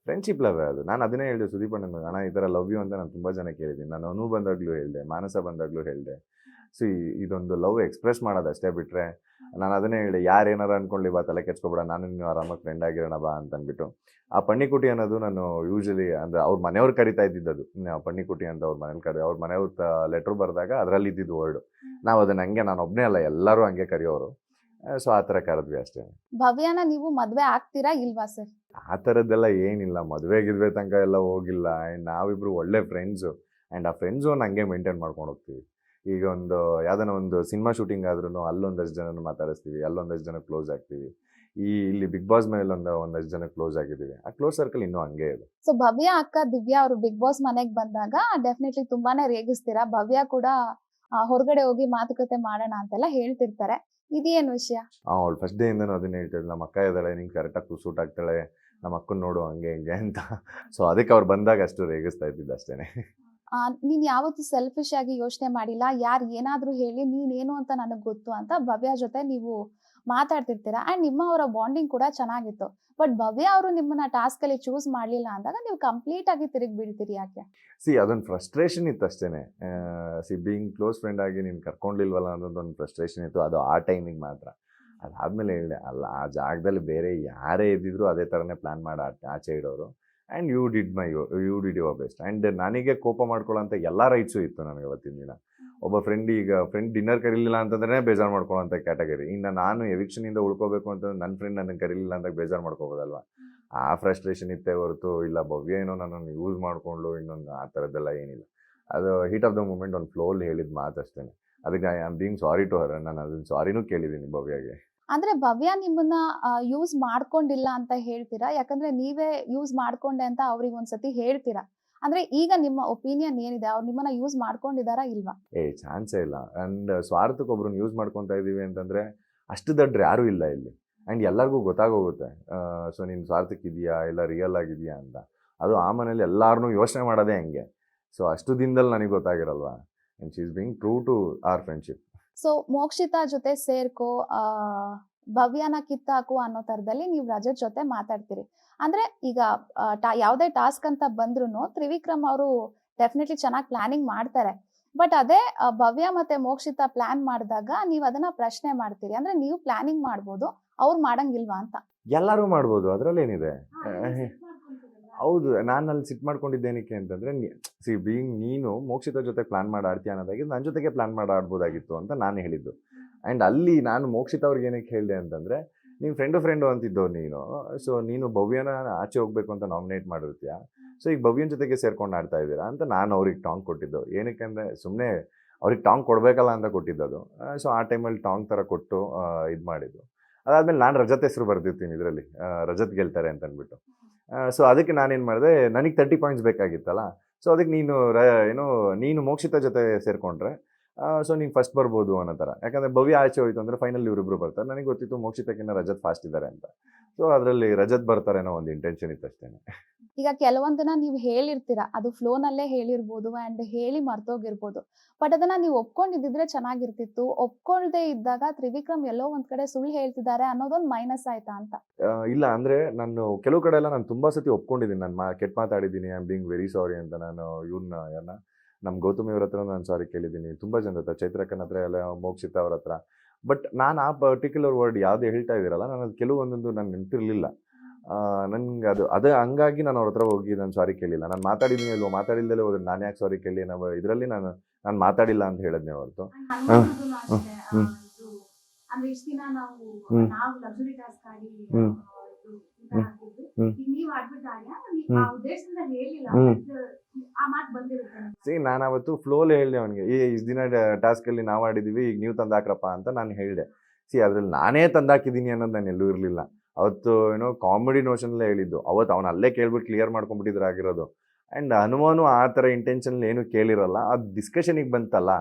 ಫ್ರೆಂಡ್ಶಿಪ್ ಲವ್ ಅದು. ನಾನು ಅದನ್ನೇ ಹೇಳಿದೆ ಸುದೀಪ್ ಅಣ್ಣ, ಈ ಥರ ಲವ್ ಯು ಅಂತ ನಾನು ತುಂಬ ಜನ ಕೇಳಿದ್ದೀನಿ. ನಾನು ಅನು ಬಂದಾಗಲೂ ಹೇಳಿದೆ, ಮಾನಸ ಬಂದಾಗಲೂ ಹೇಳಿದೆ. ಸಿ ಇದೊಂದು ಲವ್ ಎಕ್ಸ್ಪ್ರೆಸ್ ಮಾಡೋದಷ್ಟೇ ಬಿಟ್ಟರೆ ನಾನು ಅದನ್ನೇ ಹೇಳಿ ಯಾರು ಏನಾರು ಅನ್ಕೊಳ್ಳಿ ಬಾ ತಲೆ ಕೆಚ್ಕೊಬೇಡ, ನಾನು ನೀವು ಆರಾಮಾಗಿ ಫ್ರೆಂಡ್ ಆಗಿರೋಣ ಬಾ ಅಂತ ಅಂದ್ಬಿಟ್ಟು. ಆ ಪಣ್ಣಿಕುಟಿ ಅನ್ನೋದು ನಾನು ಯೂಶಲಿ ಅಂದರೆ ಅವ್ರ ಮನೆಯವ್ರು ಕರಿತಾ ಇದ್ದಿದ್ದದು, ಪಣ್ಣಿಕುಟಿ ಅಂತ ಅವ್ರ ಮನೇಲಿ ಅವ್ರ ಮನೆಯವ್ರ ಲೆಟ್ರ್ ಬರೆದಾಗ ಅದರಲ್ಲಿ ಇದ್ದಿದ್ದು ವರ್ಡು. ನಾವು ಅದನ್ನ ಹಂಗೆ, ನಾನು ಒಬ್ಬನೇ ಅಲ್ಲ, ಎಲ್ಲರೂ ಹಂಗೆ ಕರೆಯೋರು. ಸೊ ಆ ಥರ ಕರೆದ್ವಿ ಅಷ್ಟೇ. ಭವ್ಯನ ನೀವು ಮದ್ವೆ ಆಗ್ತೀರಾ ಇಲ್ವಾ ಸರ್? ಆ ಥರದ್ದೆಲ್ಲ ಏನಿಲ್ಲ, ಮದುವೆ ಗಿದ್ವೆ ತನಕ ಎಲ್ಲ ಹೋಗಿಲ್ಲ. ಆ್ಯಂಡ್ ನಾವಿಬ್ರು ಒಳ್ಳೆ ಫ್ರೆಂಡ್ಸು. ಆ್ಯಂಡ್ ಆ ಫ್ರೆಂಡ್ ಝೋನ್ ಹಂಗೆ ಮೇಂಟೈನ್ ಮಾಡ್ಕೊಂಡು ಹೋಗ್ತೀವಿ. ಈಗ ಒಂದು ಯಾವ್ದಾನ ಒಂದು ಸಿನಿಮಾ ಶೂಟಿಂಗ್ ಆದ್ರೂ ಅಲ್ಲೊಂದಷ್ಟು ಜನನ ಮಾತಾಡಿಸ್ತೀವಿ, ಅಲ್ಲೊಂದಷ್ಟು ಜನ ಕ್ಲೋಸ್ ಆಗ್ತೀವಿ. ಇಲ್ಲಿ ಬಿಗ್ ಬಾಸ್ ಮೇಲೆ ಒಂದಷ್ಟು ಜನ ಕ್ಲೋಸ್ ಆಗಿದ್ದೀವಿ. ಆ ಕ್ಲೋಸ್ ಸರ್ಕಲ್ ಇನ್ನೂ ಹಂಗೆ ಇದೆ. ಸೊ ಭವ್ಯ ಅಕ್ಕ ದಿವ್ಯಾ ಅವರು ಬಿಗ್ ಬಾಸ್ ಮನೆಗೆ ಬಂದಾಗ ಡೆಫಿನೆಟ್ಲಿ ತುಂಬಾನೇ ರೇಗಿಸ್ತೀರಾ. ಭವ್ಯ ಕೂಡ ಹೊರಗಡೆ ಹೋಗಿ ಮಾತುಕತೆ ಮಾಡೋಣ ಅಂತೆಲ್ಲ ಹೇಳ್ತಿರ್ತಾರೆ. ಇದೇನು ವಿಷಯ? ಅವಳು ಫಸ್ಟ್ ಡೇ ಇಂದನೂ ಅದನ್ನ ಹೇಳ್ತಿದ್ಳು, ನಮ್ಮ ಅಕ್ಕ ಇದ್ದಾಳೆ, ನಿಂಗೆ ಕರೆಕ್ಟಾಗಿ ಸೂಟ್ ಆಗ್ತಾಳೆ, ನಮ್ಮ ಅಕ್ಕನ ನೋಡು ಹಂಗೆ ಹಿಂಗೆ ಅಂತ. ಸೊ ಅದಕ್ಕೆ ಅವ್ರು ಬಂದಾಗ ಅಷ್ಟು ರೇಗಿಸ್ತಾ ಇದ್ದಿದ್ದು ಅಷ್ಟೇನೆ. ನೀನ್ ಯಾವತ್ತೂ ಸೆಲ್ಫಿಶ್ ಆಗಿ ಯೋಚನೆ ಮಾಡಿಲ್ಲ, ಯಾರು ಏನಾದ್ರೂ ಹೇಳಿ ನೀನೇನು ಅಂತ ನನಗ್ ಗೊತ್ತು ಅಂತ ಭವ್ಯ ಜೊತೆ ನೀವು ಮಾತಾಡ್ತಿರ್ತೀರಾ. ಅಂಡ್ ನಿಮ್ಮ ಅವರ ಬಾಂಡಿಂಗ್ ಕೂಡ ಚೆನ್ನಾಗಿತ್ತು. ಬಟ್ ಭವ್ಯ ಅವರು ನಿಮ್ಮನ್ನ ಟಾಸ್ಕ್ ಅಲ್ಲಿ ಚೂಸ್ ಮಾಡ್ಲಿಲ್ಲ ಅಂದಾಗ ನೀವು ಕಂಪ್ಲೀಟ್ ಆಗಿ ತಿರುಗಿ ಬೀಳ್ತೀರಿ, ಯಾಕೆ? ಅದೊಂದು ಫ್ರಸ್ಟ್ರೇಷನ್ ಇತ್ತು ಅಷ್ಟೇನೆ. ಬೀಯಿಂಗ್ ಕ್ಲೋಸ್ ಫ್ರೆಂಡ್ ಆಗಿ ನೀನು ಕರ್ಕೊಂಡಿಲ್ವಲ್ಲ ಅನ್ನೋದೊಂದು ಫ್ರಸ್ಟ್ರೇಷನ್ ಇತ್ತು. ಅದು ಆ ಟೈಮಿಗೆ ಮಾತ್ರ. ಅದಾದ್ಮೇಲೆ ಹೇಳಿದೆ, ಅಲ್ಲ ಆ ಜಾಗದಲ್ಲಿ ಬೇರೆ ಯಾರೇ ಇದ್ದಿದ್ರು ಅದೇ ಥರನೇ ಪ್ಲ್ಯಾನ್ ಮಾಡಿ ಆಚೆ ಇಡೋರು. And you did your best. And ನನಗೆ ಕೋಪ ಮಾಡ್ಕೊಳ್ಳೋಂಥ ಎಲ್ಲ ರೈಟ್ಸು ಇತ್ತು ನನಗೆ ಅವತ್ತಿನ ದಿನ. ಒಬ್ಬ ಫ್ರೆಂಡ್ ಡಿನ್ನರ್ ಕರೀಲಿಲ್ಲ ಅಂತಂದ್ರೆ ಬೇಜಾರು ಮಾಡ್ಕೊಳ್ಳೋಂಥ ಕ್ಯಾಟಗರಿ. ಇನ್ನು ನಾನು ಎವಿಕ್ಷನಿಂದ ಉಳ್ಕೋಬೇಕು ಅಂತಂದ್ರೆ ನನ್ನ ಫ್ರೆಂಡ್ ನನಗೆ ಕರೀಲಿಲ್ಲ ಅಂತ ಬೇಜಾರು ಮಾಡ್ಕೋಬೋದಲ್ವ. ಆ ಫ್ರಸ್ಟ್ರೇಷನ್ ಇತ್ತೇ ಹೊರತು ಇಲ್ಲ ಭವ್ಯ ಏನೋ ನನ್ನನ್ನು ಯೂಸ್ ಮಾಡಿಕೊಂಡು ಇನ್ನೊಂದು ಆ ಥರದ್ದೆಲ್ಲ ಏನಿಲ್ಲ. ಅದು ಹೀಟ್ ಆಫ್ ದ ಮೂಮೆಂಟ್ ಒಂದು ಫ್ಲೋಲ್ಲಿ ಹೇಳಿದ ಮಾತು ಅಷ್ಟೇ. ಅದಕ್ಕೆ I am being sorry to her. ನಾನು ಅದನ್ನ ಸಾರಿನೂ ಕೇಳಿದ್ದೀನಿ ಭವ್ಯಗೆ. ಅಂದ್ರೆ ಭವ್ಯ ನಿಮ್ಮನ್ನ ಯೂಸ್ ಮಾಡ್ಕೊಂಡಿಲ್ಲ ಅಂತ ಹೇಳ್ತೀರಾ? ಯಾಕಂದ್ರೆ ನೀವೇ ಯೂಸ್ ಮಾಡ್ಕೊಂಡೆ ಅಂತ ಅವ್ರಿಗೆ ಒಂದ್ಸತಿ ಹೇಳ್ತೀರಾ. ಅಂದ್ರೆ ಈಗ ನಿಮ್ಮ ಒಪಿನಿಯನ್ ಏನಿದೆ? ಅವ್ರು ನಿಮ್ಮನ್ನ ಯೂಸ್ ಮಾಡ್ಕೊಂಡಿದಾರಾ ಇಲ್ವಾ? ಚಾನ್ಸೇ ಇಲ್ಲ. ಆ್ಯಂಡ್ ಸ್ವಾರ್ಥಕ್ಕೆ ಒಬ್ರನ್ನ ಯೂಸ್ ಮಾಡ್ಕೊತಾ ಇದ್ದೀವಿ ಅಂತಂದರೆ ಅಷ್ಟು ದಡ್ರು ಯಾರೂ ಇಲ್ಲ ಇಲ್ಲಿ. ಆ್ಯಂಡ್ ಎಲ್ಲರಿಗೂ ಗೊತ್ತಾಗೋಗುತ್ತೆ. ಸೊ ನೀನು ಸ್ವಾರ್ಥಕ್ಕಿದೆಯಾ ಇಲ್ಲ ರಿಯಲ್ ಆಗಿದೆಯಾ ಅಂತ. ಅದು ಆ ಮನೇಲಿ ಎಲ್ಲರೂ ಯೋಚನೆ ಮಾಡೋದೇ ಹಂಗೆ. ಸೊ ಅಷ್ಟು ದಿನದಲ್ಲಿ ನನಗೆ ಗೊತ್ತಾಗಿರಲ್ವಾ. And she is being true to our friendship. So Mokshitha ಜೊತೆ ಸೇರ್ಕೋ, ಭವ್ಯನ ಕಿತ್ತಾಕು ಅನ್ನೋ ತರದಲ್ಲಿ ನೀವು ರಜತ್ ಜೊತೆ ಮಾತಾಡ್ತೀರಿ. ಅಂದ್ರೆ ಈಗ ಯಾವುದೇ ಟಾಸ್ಕ್ ಅಂತ ಬಂದ್ರು ತ್ರಿವಿಕ್ರಮ್ ಅವರು ಡೆಫಿನೆಟ್ಲಿ ಚೆನ್ನಾಗಿ ಪ್ಲಾನಿಂಗ್ ಮಾಡ್ತಾರೆ. ಬಟ್ ಅದೇ ಭವ್ಯ ಮತ್ತೆ ಮೋಕ್ಷಿತಾ ಪ್ಲಾನ್ ಮಾಡಿದಾಗ ನೀವು ಅದನ್ನ ಪ್ರಶ್ನೆ ಮಾಡ್ತೀರಿ. ಅಂದ್ರೆ ನೀವು ಪ್ಲಾನಿಂಗ್ ಮಾಡ್ಬೋದು, ಅವ್ರು ಮಾಡಂಗಿಲ್ವಾ ಅಂತ. ಎಲ್ಲರೂ ಮಾಡ್ಬೋದು, ಅದರಲ್ಲೇನಿದೆ. ಹೌದು, ನಾನು ಅಲ್ಲಿ ಸಿಟ್ ಮಾಡ್ಕೊಂಡಿದ್ದೇನಕ್ಕೆ ಅಂತಂದರೆ, ಬೀಯಿಂಗ್ ನೀನು ಮೋಕ್ಷಿತ ಜೊತೆ ಪ್ಲಾನ್ ಮಾಡಿ ಆಡ್ತೀಯ ಅನ್ನೋದಾಗಿದ್ದು ನನ್ನ ಜೊತೆಗೆ ಪ್ಲಾನ್ ಮಾಡಿ ಆಡ್ಬೋದಾಗಿತ್ತು ಅಂತ ನಾನು ಹೇಳಿದ್ದು. ಆ್ಯಂಡ್ ಅಲ್ಲಿ ನಾನು ಮೋಕ್ಷಿತ ಅವ್ರಿಗೆ ಏನಕ್ಕೆ ಹೇಳಿದೆ ಅಂತಂದರೆ, ನೀನು ಫ್ರೆಂಡು ಅಂತಿದ್ದವು ನೀನು. ಸೊ ನೀನು ಭವ್ಯನ ಆಚೆ ಹೋಗ್ಬೇಕು ಅಂತ ನಾಮಿನೇಟ್ ಮಾಡಿರ್ತೀಯ. ಸೊ ಈಗ ಭವ್ಯನ ಜೊತೆಗೆ ಸೇರ್ಕೊಂಡು ಆಡ್ತಾ ಇದ್ದೀರಾ ಅಂತ ನಾನು ಅವ್ರಿಗೆ ಟಾಂಗ್ ಕೊಟ್ಟಿದ್ದು. ಏನಕ್ಕೆ ಅಂದರೆ ಸುಮ್ಮನೆ ಅವ್ರಿಗೆ ಟಾಂಗ್ ಕೊಡಬೇಕಲ್ಲ ಅಂತ ಕೊಟ್ಟಿದ್ದದು. ಸೊ ಆ ಟೈಮಲ್ಲಿ ಟಾಂಗ್ ಥರ ಕೊಟ್ಟು ಇದು ಮಾಡಿದ್ದು. ಅದಾದಮೇಲೆ ನಾನು ರಜತ್ ಹೆಸರು ಬರ್ದಿರ್ತೀನಿ ಇದರಲ್ಲಿ, ರಜತ್ ಗೆಲ್ತಾರೆ ಅಂತ ಅಂದ್ಬಿಟ್ಟು. ಸೊ ಅದಕ್ಕೆ ನಾನೇನು ಮಾಡಿದೆ, ನನಗೆ 30 ಪಾಯಿಂಟ್ಸ್ ಬೇಕಾಗಿತ್ತಲ್ಲ. ಸೊ ಅದಕ್ಕೆ ನೀನು ಮೋಕ್ಷಿತ ಜೊತೆ ಸೇರಿಕೊಂಡ್ರೆ ಸೊ ನೀನು ಫಸ್ಟ್ ಬರ್ಬೋದು ಅನ್ನೋ ಥರ. ಯಾಕಂದರೆ ಭವ್ಯ ಆಚೆ ಹೋಯ್ತು ಅಂದರೆ ಫೈನಲ್ ಇವರಿಬ್ಬರು ಬರ್ತಾರೆ. ನನಗೆ ಗೊತ್ತಿತ್ತು ಮೋಕ್ಷಿತಕ್ಕಿಂತ ರಜತ್ ಫಾಸ್ಟ್ ಇದ್ದಾರೆ ಅಂತ. ಸೊ ಅದರಲ್ಲಿ ರಜತ್ ಬರ್ತಾರೆ ಅನ್ನೋ ಒಂದು ಇಂಟೆನ್ಷನ್ ಇತ್ತು ಅಷ್ಟೇ. ಈಗ ಕೆಲವೊಂದನ್ನ ನೀವು ಹೇಳಿರ್ತೀರಾ, ಅದು ಫ್ಲೋನಲ್ಲೇ ಹೇಳಿರ್ಬೋದು ಆ್ಯಂಡ್ ಹೇಳಿ ಮರ್ತೋಗಿರ್ಬೋದು. ಬಟ್ ಅದನ್ನ ನೀವು ಒಪ್ಕೊಂಡಿದ್ದಿದ್ರೆ ಚೆನ್ನಾಗಿರ್ತಿತ್ತು. ಒಪ್ಕೊಳ್ದೇ ಇದ್ದಾಗ ತ್ರಿವಿಕ್ರಮ್ ಎಲ್ಲೋ ಒಂದ್ ಕಡೆ ಸುಳ್ಳು ಹೇಳ್ತಿದ್ದಾರೆ ಅನ್ನೋದೊಂದು ಮೈನಸ್ ಆಯ್ತಾ ಅಂತ? ಇಲ್ಲ, ಅಂದರೆ ನಾನು ಕೆಲವು ಕಡೆ ಎಲ್ಲ ನಾನು ತುಂಬ ಸತಿ ಒಪ್ಕೊಂಡಿದ್ದೀನಿ. ನಾನು ಕೆಟ್ಟ ಮಾತಾಡಿದ್ದೀನಿ, I am being very sorry ಅಂತ. ನಾನು ಯಾರನ್ನ ನಮ್ಮ ಗೌತಮಿ ಅವ್ರ ಹತ್ರ ನಾನು ಸಾರಿ ಕೇಳಿದ್ದೀನಿ, ತುಂಬ ಜನದ ಹತ್ರ, ಚೈತ್ರಕ್ಕನ ಹತ್ರ ಎಲ್ಲ, ಮೋಕ್ಷಿತ ಅವ್ರ ಹತ್ರ. ಬಟ್ ನಾನು ಆ ಪರ್ಟಿಕ್ಯುಲರ್ ವರ್ಡ್ ಯಾವುದು ಹೇಳ್ತಾ ಇದ್ದೀರಲ್ಲ, ನಾನು ಅದು ಕೆಲವೊಂದೊಂದು ನಾನು ನೆನಪಿರಲಿಲ್ಲ. ನನಗೆ ಅದು ಹಂಗಾಗಿ ನಾನು ಅವ್ರ ಹತ್ರ ಹೋಗಿ ನಾನು ಸಾರಿ ಕೇಳಿಲ್ಲ. ನಾನು ಮಾತಾಡಿದ್ದೀನಿ ಇಲ್ವೋ, ಮಾತಾಡಿಲ್ದಲೇ ಹೋದ್ರೆ ನಾನು ಯಾಕೆ ಸಾರಿ ಕೇಳಿ ನಾವು ಇದರಲ್ಲಿ ನಾನು ಮಾತಾಡಿಲ್ಲ ಅಂತ ಹೇಳಿದ್ನೆ ಹೊರತು. ನಾನು ಅವತ್ತು ಫ್ಲೋಲಿ ಹೇಳಿದೆ ಅವನಿಗೆ, ಇಷ್ಟು ದಿನ ಟಾಸ್ಕಲ್ಲಿ ನಾವು ಆಡಿದ್ದೀವಿ, ಈಗ ನೀವು ತಂದಾಕ್ರಪ್ಪ ಅಂತ ನಾನು ಹೇಳಿದೆ. ಅದ್ರಲ್ಲಿ ನಾನೇ ತಂದಾಕಿದ್ದೀನಿ ಅನ್ನೋದು ನಾನು ಎಲ್ಲೂ ಇರಲಿಲ್ಲ. ಅವತ್ತು ಕಾಮಿಡಿ ನೋಷನಲ್ಲೇ ಹೇಳಿದ್ದು. ಅವತ್ತು ಅವನು ಅಲ್ಲೇ ಕೇಳ್ಬಿಟ್ಟು ಕ್ಲಿಯರ್ ಮಾಡ್ಕೊಂಡ್ಬಿಟ್ಟಿದ್ರೆ ಆಗಿರೋದು. ಆ್ಯಂಡ್ ಹನುಮಾನು ಆ ಥರ ಇಂಟೆನ್ಷನ್ ಏನು ಕೇಳಿರಲ್ಲ. ಅದು ಡಿಸ್ಕಷನಿಗೆ ಬಂತಲ್ಲ,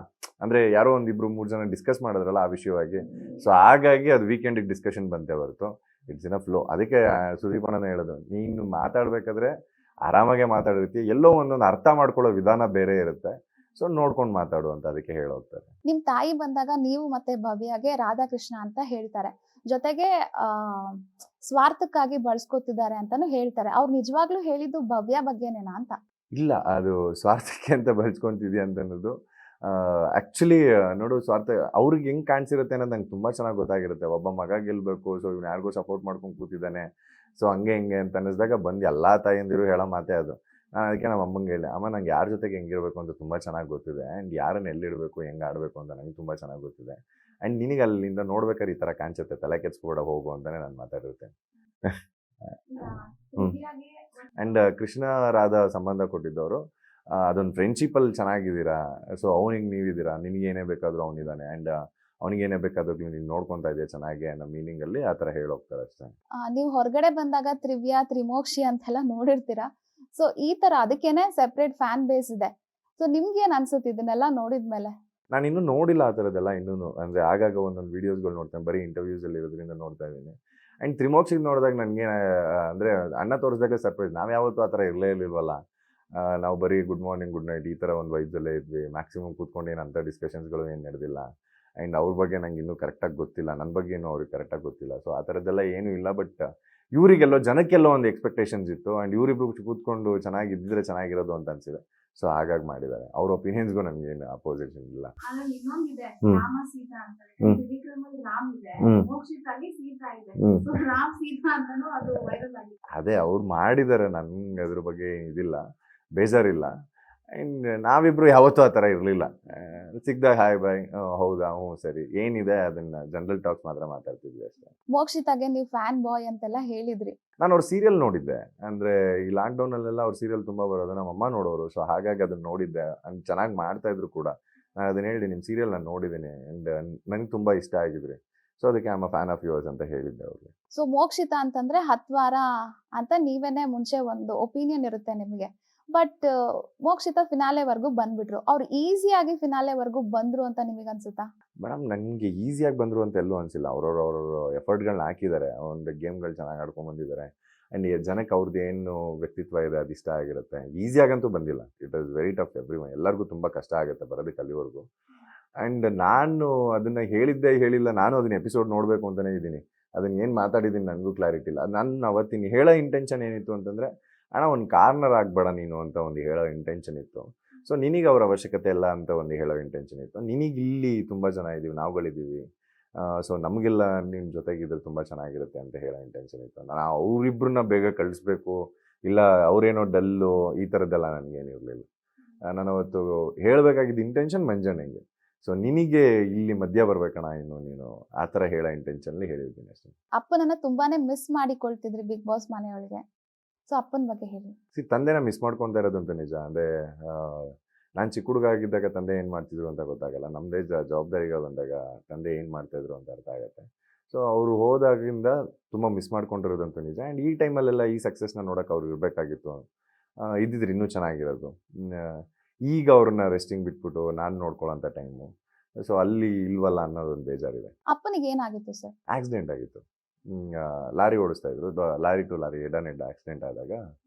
ಅಂದರೆ ಯಾರೋ ಒಂದು 2-3 ಜನ ಡಿಸ್ಕಸ್ ಮಾಡಿದ್ರಲ್ಲ ಆ ವಿಷಯವಾಗಿ. ಸೊ ಹಾಗಾಗಿ ಅದು ವೀಕೆಂಡಿಗೆ ಡಿಸ್ಕಷನ್ ಬಂತೆ ಹೊರತು ಇಟ್ಸ್ ಇನ್ ಅ ಫ್ಲೋ. ಅದಕ್ಕೆ ಸುದೀಪಣ್ಣನೇ ಹೇಳೋದು, ನೀನು ಮಾತಾಡಬೇಕಾದ್ರೆ ಆರಾಮಾಗೆ ಮಾತಾಡಿರ್ತೀಯ, ಎಲ್ಲೋ ಒಂದೊಂದು ಅರ್ಥ ಮಾಡ್ಕೊಳ್ಳೋ ವಿಧಾನ ಬೇರೆ ಇರುತ್ತೆ. ಸೊ ನೋಡ್ಕೊಂಡು ಮಾತಾಡು ಅಂತ ಅದಕ್ಕೆ ಹೇಳೋಗ್ತಾರೆ. ನಿಮ್ಮ ತಾಯಿ ಬಂದಾಗ ನೀವು ಮತ್ತೆ ಭವ್ಯಗೆ ರಾಧಾಕೃಷ್ಣ ಅಂತ ಹೇಳ್ತಾರೆ, ಜೊತೆಗೆ ಸ್ವಾರ್ಥಕ್ಕಾಗಿ ಬಳಸ್ಕೊತಿದ್ದಾರೆ ಅಂತಾನು ಹೇಳ್ತಾರೆ. ಅವ್ರು ನಿಜವಾಗ್ಲೂ ಹೇಳಿದ್ದು ಭವ್ಯ ಬಗ್ಗೆನೇನಾ ಅಂತ? ಇಲ್ಲ, ಅದು ಸ್ವಾರ್ಥಕ್ಕೆ ಅಂತ ಬಳಸ್ಕೊಂತಿದ್ಯಾ ಅಂತ ಅನ್ನೋದು ಆ್ಯಕ್ಚುಲಿ ನೋಡು ಸ್ವಾರ್ಥ ಅವ್ರಿಗೆ ಹೆಂಗೆ ಕಾಣಿಸಿರುತ್ತೆ ಅನ್ನೋದು ನಂಗೆ ತುಂಬ ಚೆನ್ನಾಗಿ ಗೊತ್ತಾಗಿರುತ್ತೆ. ಒಬ್ಬ ಮಗ ಗೆಲ್ಲಬೇಕು, ಸೊ ಇವ್ನು ಯಾರಿಗೋ ಸಪೋರ್ಟ್ ಮಾಡ್ಕೊಂಡು ಕೂತಿದ್ದಾನೆ, ಸೊ ಹಂಗೆ ಹಿಂಗೆ ಅಂತ ಅನ್ನಿಸಿದಾಗ ಬಂದು ಎಲ್ಲ ತಾಯಂದಿರು ಹೇಳೋ ಮಾತೇ ಅದು. ನಾನು ಅದಕ್ಕೆ ನಮ್ಮ ಅಮ್ಮಂಗೆ ಹೇಳಿದೆ, ಅಮ್ಮ ನಂಗೆ ಯಾರ ಜೊತೆಗೆ ಹೆಂಗಿರಬೇಕು ಅಂತ ತುಂಬ ಚೆನ್ನಾಗಿ ಗೊತ್ತಿದೆ, ಆ್ಯಂಡ್ ಯಾರನ್ನ ಎಲ್ಲಿಡಬೇಕು, ಹೆಂಗೆ ಆಡಬೇಕು ಅಂತ ನನಗೆ ತುಂಬ ಚೆನ್ನಾಗಿ ಗೊತ್ತಿದೆ, ಆ್ಯಂಡ್ ನಿನಗೆ ಅಲ್ಲಿಂದ ನೋಡ್ಬೇಕಾದ್ರೆ ಈ ಥರ ಕಾಣಿಸುತ್ತೆ, ತಲೆ ಕೆಡ್ಸ್ಕೊಬೇಡ ಹೋಗು ಅಂತಲೇ ನಾನು ಮಾತಾಡಿರುತ್ತೆ. ಆ್ಯಂಡ್ ಕೃಷ್ಣ ರಾಧಾ ಸಂಬಂಧ ಕೊಟ್ಟಿದ್ದವರು ಅದೊಂದು ಫ್ರೆಂಡ್ಶಿಪ್ಪಲ್ಲಿ ಚೆನ್ನಾಗಿದ್ದೀರಾ, ಸೊ ಅವನಿಗೆ ನೀವಿದ್ದೀರಾ, ನಿನಗೇನೇ ಬೇಕಾದರೂ ಅವನಿದ್ದಾನೆ, ಆ್ಯಂಡ್ ಅವನಿಗೇನೇ ಬೇಕಾದ್ರೂ ನೀನು ನೋಡ್ಕೊತಾ ಇದೆಯಾ ಚೆನ್ನಾಗಿ ಅನ್ನೋ ಮೀನಿಂಗಲ್ಲಿ ಆ ಥರ ಹೇಳೋಗ್ತಾರೆ ಅಷ್ಟೇ. ನೀವು ಹೊರಗಡೆ ಬಂದಾಗ ತ್ರಿವ್ಯಾ, ತ್ರಿಮೋಕ್ಷಿ ಅಂತೆಲ್ಲ ನೋಡಿರ್ತೀರಾ. ಸೊ ಈ ತರ ಅದಕ್ಕೇನೆ ಸೆಪರೇಟ್ ಫ್ಯಾನ್ ಬೇಸ್ ಇದೆ. ಸೊ ನಿಮ್ಗೆ ಏನ್ ಅನ್ಸುತ್ತೆ ಇದನ್ನೆಲ್ಲ ನೋಡಿದ್ಮೇಲೆ? ನಾನು ಇನ್ನೂ ನೋಡಿಲ್ಲ ಆ ಥರದ್ದೆಲ್ಲ ಇನ್ನೂ, ಅಂದರೆ ಆಗಾಗ ಒಂದೊಂದು ವೀಡಿಯೋಸ್ಗಳು ನೋಡ್ತೇನೆ, ಬರೀ ಇಂಟರ್ವ್ಯೂಸಲ್ಲಿ ಇರೋದ್ರಿಂದ ನೋಡ್ತಾ ಇದ್ದೀನಿ. ಆ್ಯಂಡ್ ತ್ರಿಮೋಕ್ಷಿಗೆ ನೋಡಿದಾಗ ನನಗೆ ಅಂದರೆ ಅಣ್ಣ ತೋರಿಸಿದಾಗ ಸರ್ಪ್ರೈಸ್, ನಾವು ಯಾವತ್ತೂ ಆ ಥರ ಇರಲೇ ಇರಲಿಲ್ವಲ್ಲ. ನಾವು ಬರೀ ಗುಡ್ ಮಾರ್ನಿಂಗ್ ಗುಡ್ ನೈಟ್ ಈ ಥರ ಒಂದು ವೈಬ್ಸಲ್ಲೇ ಇದ್ವಿ, ಮ್ಯಾಕ್ಸಿಮಮ್ ಕೂತ್ಕೊಂಡು ಏನು ಅಂಥ ಡಿಸ್ಕಷನ್ಸ್ಗಳು ಏನು ನಡೆದಿಲ್ಲ. ಆ್ಯಂಡ್ ಅವ್ರ ಬಗ್ಗೆ ನಂಗೆ ಇನ್ನೂ ಕರೆಕ್ಟಾಗಿ ಗೊತ್ತಿಲ್ಲ, ನನ್ನ ಬಗ್ಗೆ ಇನ್ನೂ ಅವ್ರಿಗೆ ಕರೆಕ್ಟಾಗಿ ಗೊತ್ತಿಲ್ಲ. ಸೊ ಆ ಥರದ್ದೆಲ್ಲ ಏನೂ ಇಲ್ಲ. ಬಟ್ ಇವರಿಗೆಲ್ಲೋ ಜನಕ್ಕೆಲ್ಲೋ ಒಂದು ಎಕ್ಸ್ಪೆಕ್ಟೇಷನ್ಸ್ ಇತ್ತು, ಆ್ಯಂಡ್ ಇವರಿಬ್ರು ಕೂತ್ಕೊಂಡು ಚೆನ್ನಾಗಿದ್ದಿದ್ರೆ ಚೆನ್ನಾಗಿರೋದು ಅಂತ ಅನಿಸಿದೆ. ಸೊ ಹಾಗಾಗಿ ಮಾಡಿದ್ದಾರೆ. ಅವ್ರ ಒಪಿನಿಯನ್ಸ್ಗೂ ನನಗೇನು ಅಪೋಸಿಷನ್ ಇಲ್ಲ. ಅದೇ ಅವ್ರು ಮಾಡಿದ್ದಾರೆ, ನನ್ಗೆ ಅದ್ರ ಬಗ್ಗೆ ಇದಿಲ್ಲ, ಬೇಜಾರಿಲ್ಲ. ಆ್ಯಂಡ್ ನಾವಿಬ್ರು ಯಾವತ್ತೂ ಆ ಥರ ಇರಲಿಲ್ಲ. ಸಿಕ್ದಾಗ ಹಾಯ್ ಬಾಯ್, ಹೌದಾ, ಹ್ಞೂ ಸರಿ, ಏನಿದೆ ಅದನ್ನ ಜನರಲ್ ಟಾಕ್ಸ್ ಮಾತ್ರ ಮಾತಾಡ್ತಿದ್ವಿ ಅಷ್ಟೇ. ಮೋಕ್ಷಿತಾಗೆ ನೀವು ಫ್ಯಾನ್ ಬಾಯ್ ಅಂತೆಲ್ಲ ಹೇಳಿದ್ರಿ. ನಾನು ಅವ್ರ ಸೀರಿಯಲ್ ನೋಡಿದ್ದೆ, ಅಂದರೆ ಈ ಲಾಕ್ಡೌನಲ್ಲೆಲ್ಲ ಅವ್ರ ಸೀರಿಯಲ್ ತುಂಬ ಬರೋದು, ನಮ್ಮ ಅಮ್ಮ ನೋಡೋರು, ಸೊ ಹಾಗಾಗಿ ಅದನ್ನ ನೋಡಿದ್ದೆ. ಅಂಡ್ ಚೆನ್ನಾಗಿ ಮಾಡ್ತಾ ಇದ್ರು ಕೂಡ. ನಾನು ಅದನ್ನ ಹೇಳಿ, ನಿಮ್ಮ ಸೀರಿಯಲ್ ನಾನು ನೋಡಿದ್ದೀನಿ ಆ್ಯಂಡ್ ನನಗೆ ತುಂಬ ಇಷ್ಟ ಆಗಿದ್ರಿ, ಸೊ ಅದಕ್ಕೆ I am a fan of yours ಅಂತ ಹೇಳಿದ್ದೆ ಅವ್ರಿಗೆ. ಸೊ ಮೋಕ್ಷಿತಾ ಅಂತಂದ್ರೆ 10 ವಾರ ಅಂತ ನೀವೇನೆ ಮುಂಚೆ ಒಂದು ಒಪಿನಿಯನ್ ಇರುತ್ತೆ ನಿಮಗೆ. ಬಟ್ ಮೋಕ್ಷಿತಾ ಫಿನಾಲೆವರೆಗೂ ಬಂದ್ಬಿಟ್ರು. ಅವ್ರು ಈಸಿಯಾಗಿ ಫಿನಾಲೆವರೆಗೂ ಬಂದ್ರು ಅಂತ ನಿಮಗೆ ಅನ್ಸುತ್ತಾ? ಮೇಡಮ್, ನನಗೆ ಈಸಿಯಾಗಿ ಬಂದರು ಅಂತ ಎಲ್ಲೂ ಅನಿಸಿಲ್ಲ. ಅವ್ರವ್ರ ಎಫರ್ಟ್ಗಳನ್ನ ಹಾಕಿದ್ದಾರೆ, ಒಂದು ಗೇಮ್ಗಳು ಚೆನ್ನಾಗಿ ಆಡ್ಕೊಂಡು ಬಂದಿದ್ದಾರೆ. ಆ್ಯಂಡ್ ಜನಕ್ಕೆ ಅವ್ರದ್ದು ಏನು ವ್ಯಕ್ತಿತ್ವ ಇದೆ ಅದು ಇಷ್ಟ ಆಗಿರುತ್ತೆ. ಈಸಿಯಾಗಂತೂ ಬಂದಿಲ್ಲ, it is very tough everyone, ಎಲ್ಲರಿಗೂ ತುಂಬ ಕಷ್ಟ ಆಗುತ್ತೆ ಬರೋದಕ್ಕೆ ಅಲ್ಲಿವರೆಗೂ. ಆ್ಯಂಡ್ ನಾನು ಅದನ್ನು ಹೇಳಿದ್ದೆ ಹೇಳಿಲ್ಲ, ನಾನು ಅದನ್ನ ಎಪಿಸೋಡ್ ನೋಡಬೇಕು ಅಂತಲೇ ಇದ್ದೀನಿ. ಅದನ್ನು ಏನು ಮಾತಾಡಿದ್ದೀನಿ ನನಗೂ ಕ್ಲಾರಿಟಿ ಇಲ್ಲ. ನನ್ನ ಅವತ್ತಿನ ಹೇಳೋ ಇಂಟೆನ್ಷನ್ ಏನಿತ್ತು ಅಂತಂದರೆ, ಅಣ್ಣ ಒಂದು ಕಾರ್ನರ್ ಆಗಬೇಡ ನೀನು ಅಂತ ಒಂದು ಹೇಳೋ ಇಂಟೆನ್ಷನ್ ಇತ್ತು. ಸೊ ನಿನಗೆ ಅವ್ರ ಅವಶ್ಯಕತೆ ಇಲ್ಲ ಅಂತ ಒಂದು ಹೇಳೋ ಇಂಟೆನ್ಷನ್ ಇತ್ತು. ನಿನಗೆ ಇಲ್ಲಿ ತುಂಬ ಜನ ಇದ್ದೀವಿ, ನಾವುಗಳಿದ್ದೀವಿ, ಸೊ ನಮಗೆಲ್ಲ ನಿಮ್ಮ ಜೊತೆಗಿದ್ರೆ ತುಂಬ ಚೆನ್ನಾಗಿರುತ್ತೆ ಅಂತ ಹೇಳೋ ಇಂಟೆನ್ಷನ್ ಇತ್ತು. ನಾನು ಅವರಿಬ್ಬರನ್ನ ಬೇಗ ಕಳಿಸ್ಬೇಕು, ಇಲ್ಲ ಅವರೇನೋ ಡಲ್ಲು, ಈ ಥರದ್ದೆಲ್ಲ ನನಗೇನಿರಲಿಲ್ಲ. ನಾನು ಅವತ್ತು ಹೇಳಬೇಕಾಗಿದ್ದ ಇಂಟೆನ್ಷನ್ ಮಂಜಣ್ಣಂಗೆ, ಸೊ ನಿನಗೆ ಇಲ್ಲಿ ಮಧ್ಯ ಬರ್ಬೇಕಣ್ಣ ಇನ್ನು ನೀನು, ಆ ಥರ ಹೇಳೋ ಇಂಟೆನ್ಷನ್ಲಿ ಹೇಳಿದ್ದೀನಿ ಅಷ್ಟೇ. ಅಪ್ಪನನ್ನ ತುಂಬಾನೇ ಮಿಸ್ ಮಾಡಿಕೊಳ್ತಿದ್ರಿ ಬಿಗ್ ಬಾಸ್ ಮನೆಯೊಳಗೆ. ಸೊ ಅಪ್ಪನ ಬಗ್ಗೆ ಹೇಳಿ. ತಂದೆನ ಮಿಸ್ ಮಾಡ್ಕೊತಾ ಇರೋದಂತೂ ನಿಜ. ಅಂದರೆ ನಾನು ಚಿಕ್ಕ ಹುಡುಗ ಆಗಿದ್ದಾಗ ತಂದೆ ಏನು ಮಾಡ್ತಿದ್ರು ಅಂತ ಗೊತ್ತಾಗಲ್ಲ, ನಮ್ಮದೇ ಜವಾಬ್ದಾರಿಗಳು ಬಂದಾಗ ತಂದೆ ಏನು ಮಾಡ್ತಾಯಿದ್ರು ಅಂತ ಅರ್ಥ ಆಗುತ್ತೆ. ಸೊ ಅವರು ಹೋದಾಗಿಂದ ತುಂಬ ಮಿಸ್ ಮಾಡ್ಕೊಂಡಿರೋದಂತೂ ನಿಜ. ಆ್ಯಂಡ್ ಈ ಟೈಮಲ್ಲೆಲ್ಲ ಈ ಸಕ್ಸಸ್ನ ನೋಡೋಕೆ ಅವ್ರು ಇರಬೇಕಾಗಿತ್ತು, ಇದ್ದಿದ್ರೆ ಇನ್ನೂ ಚೆನ್ನಾಗಿರೋದು. ಈಗ ಅವ್ರನ್ನ ರೆಸ್ಟಿಂಗ್ ಬಿಟ್ಬಿಟ್ಟು ನಾನು ನೋಡ್ಕೊಳ್ಳೋಂಥ ಟೈಮು, ಸೊ ಅಲ್ಲಿ ಇಲ್ವಲ್ಲ ಅನ್ನೋದೊಂದು ಬೇಜಾರಿದೆ. ಅಪ್ಪನಿಗೆ ಏನಾಗಿತ್ತು ಸರ್? ಆಕ್ಸಿಡೆಂಟ್ ಆಗಿತ್ತು, ಲಾರಿ ಓಡಿಸ್ತಾ ಇದ್ರು, lorry to lorry head accident ಆದಾಗ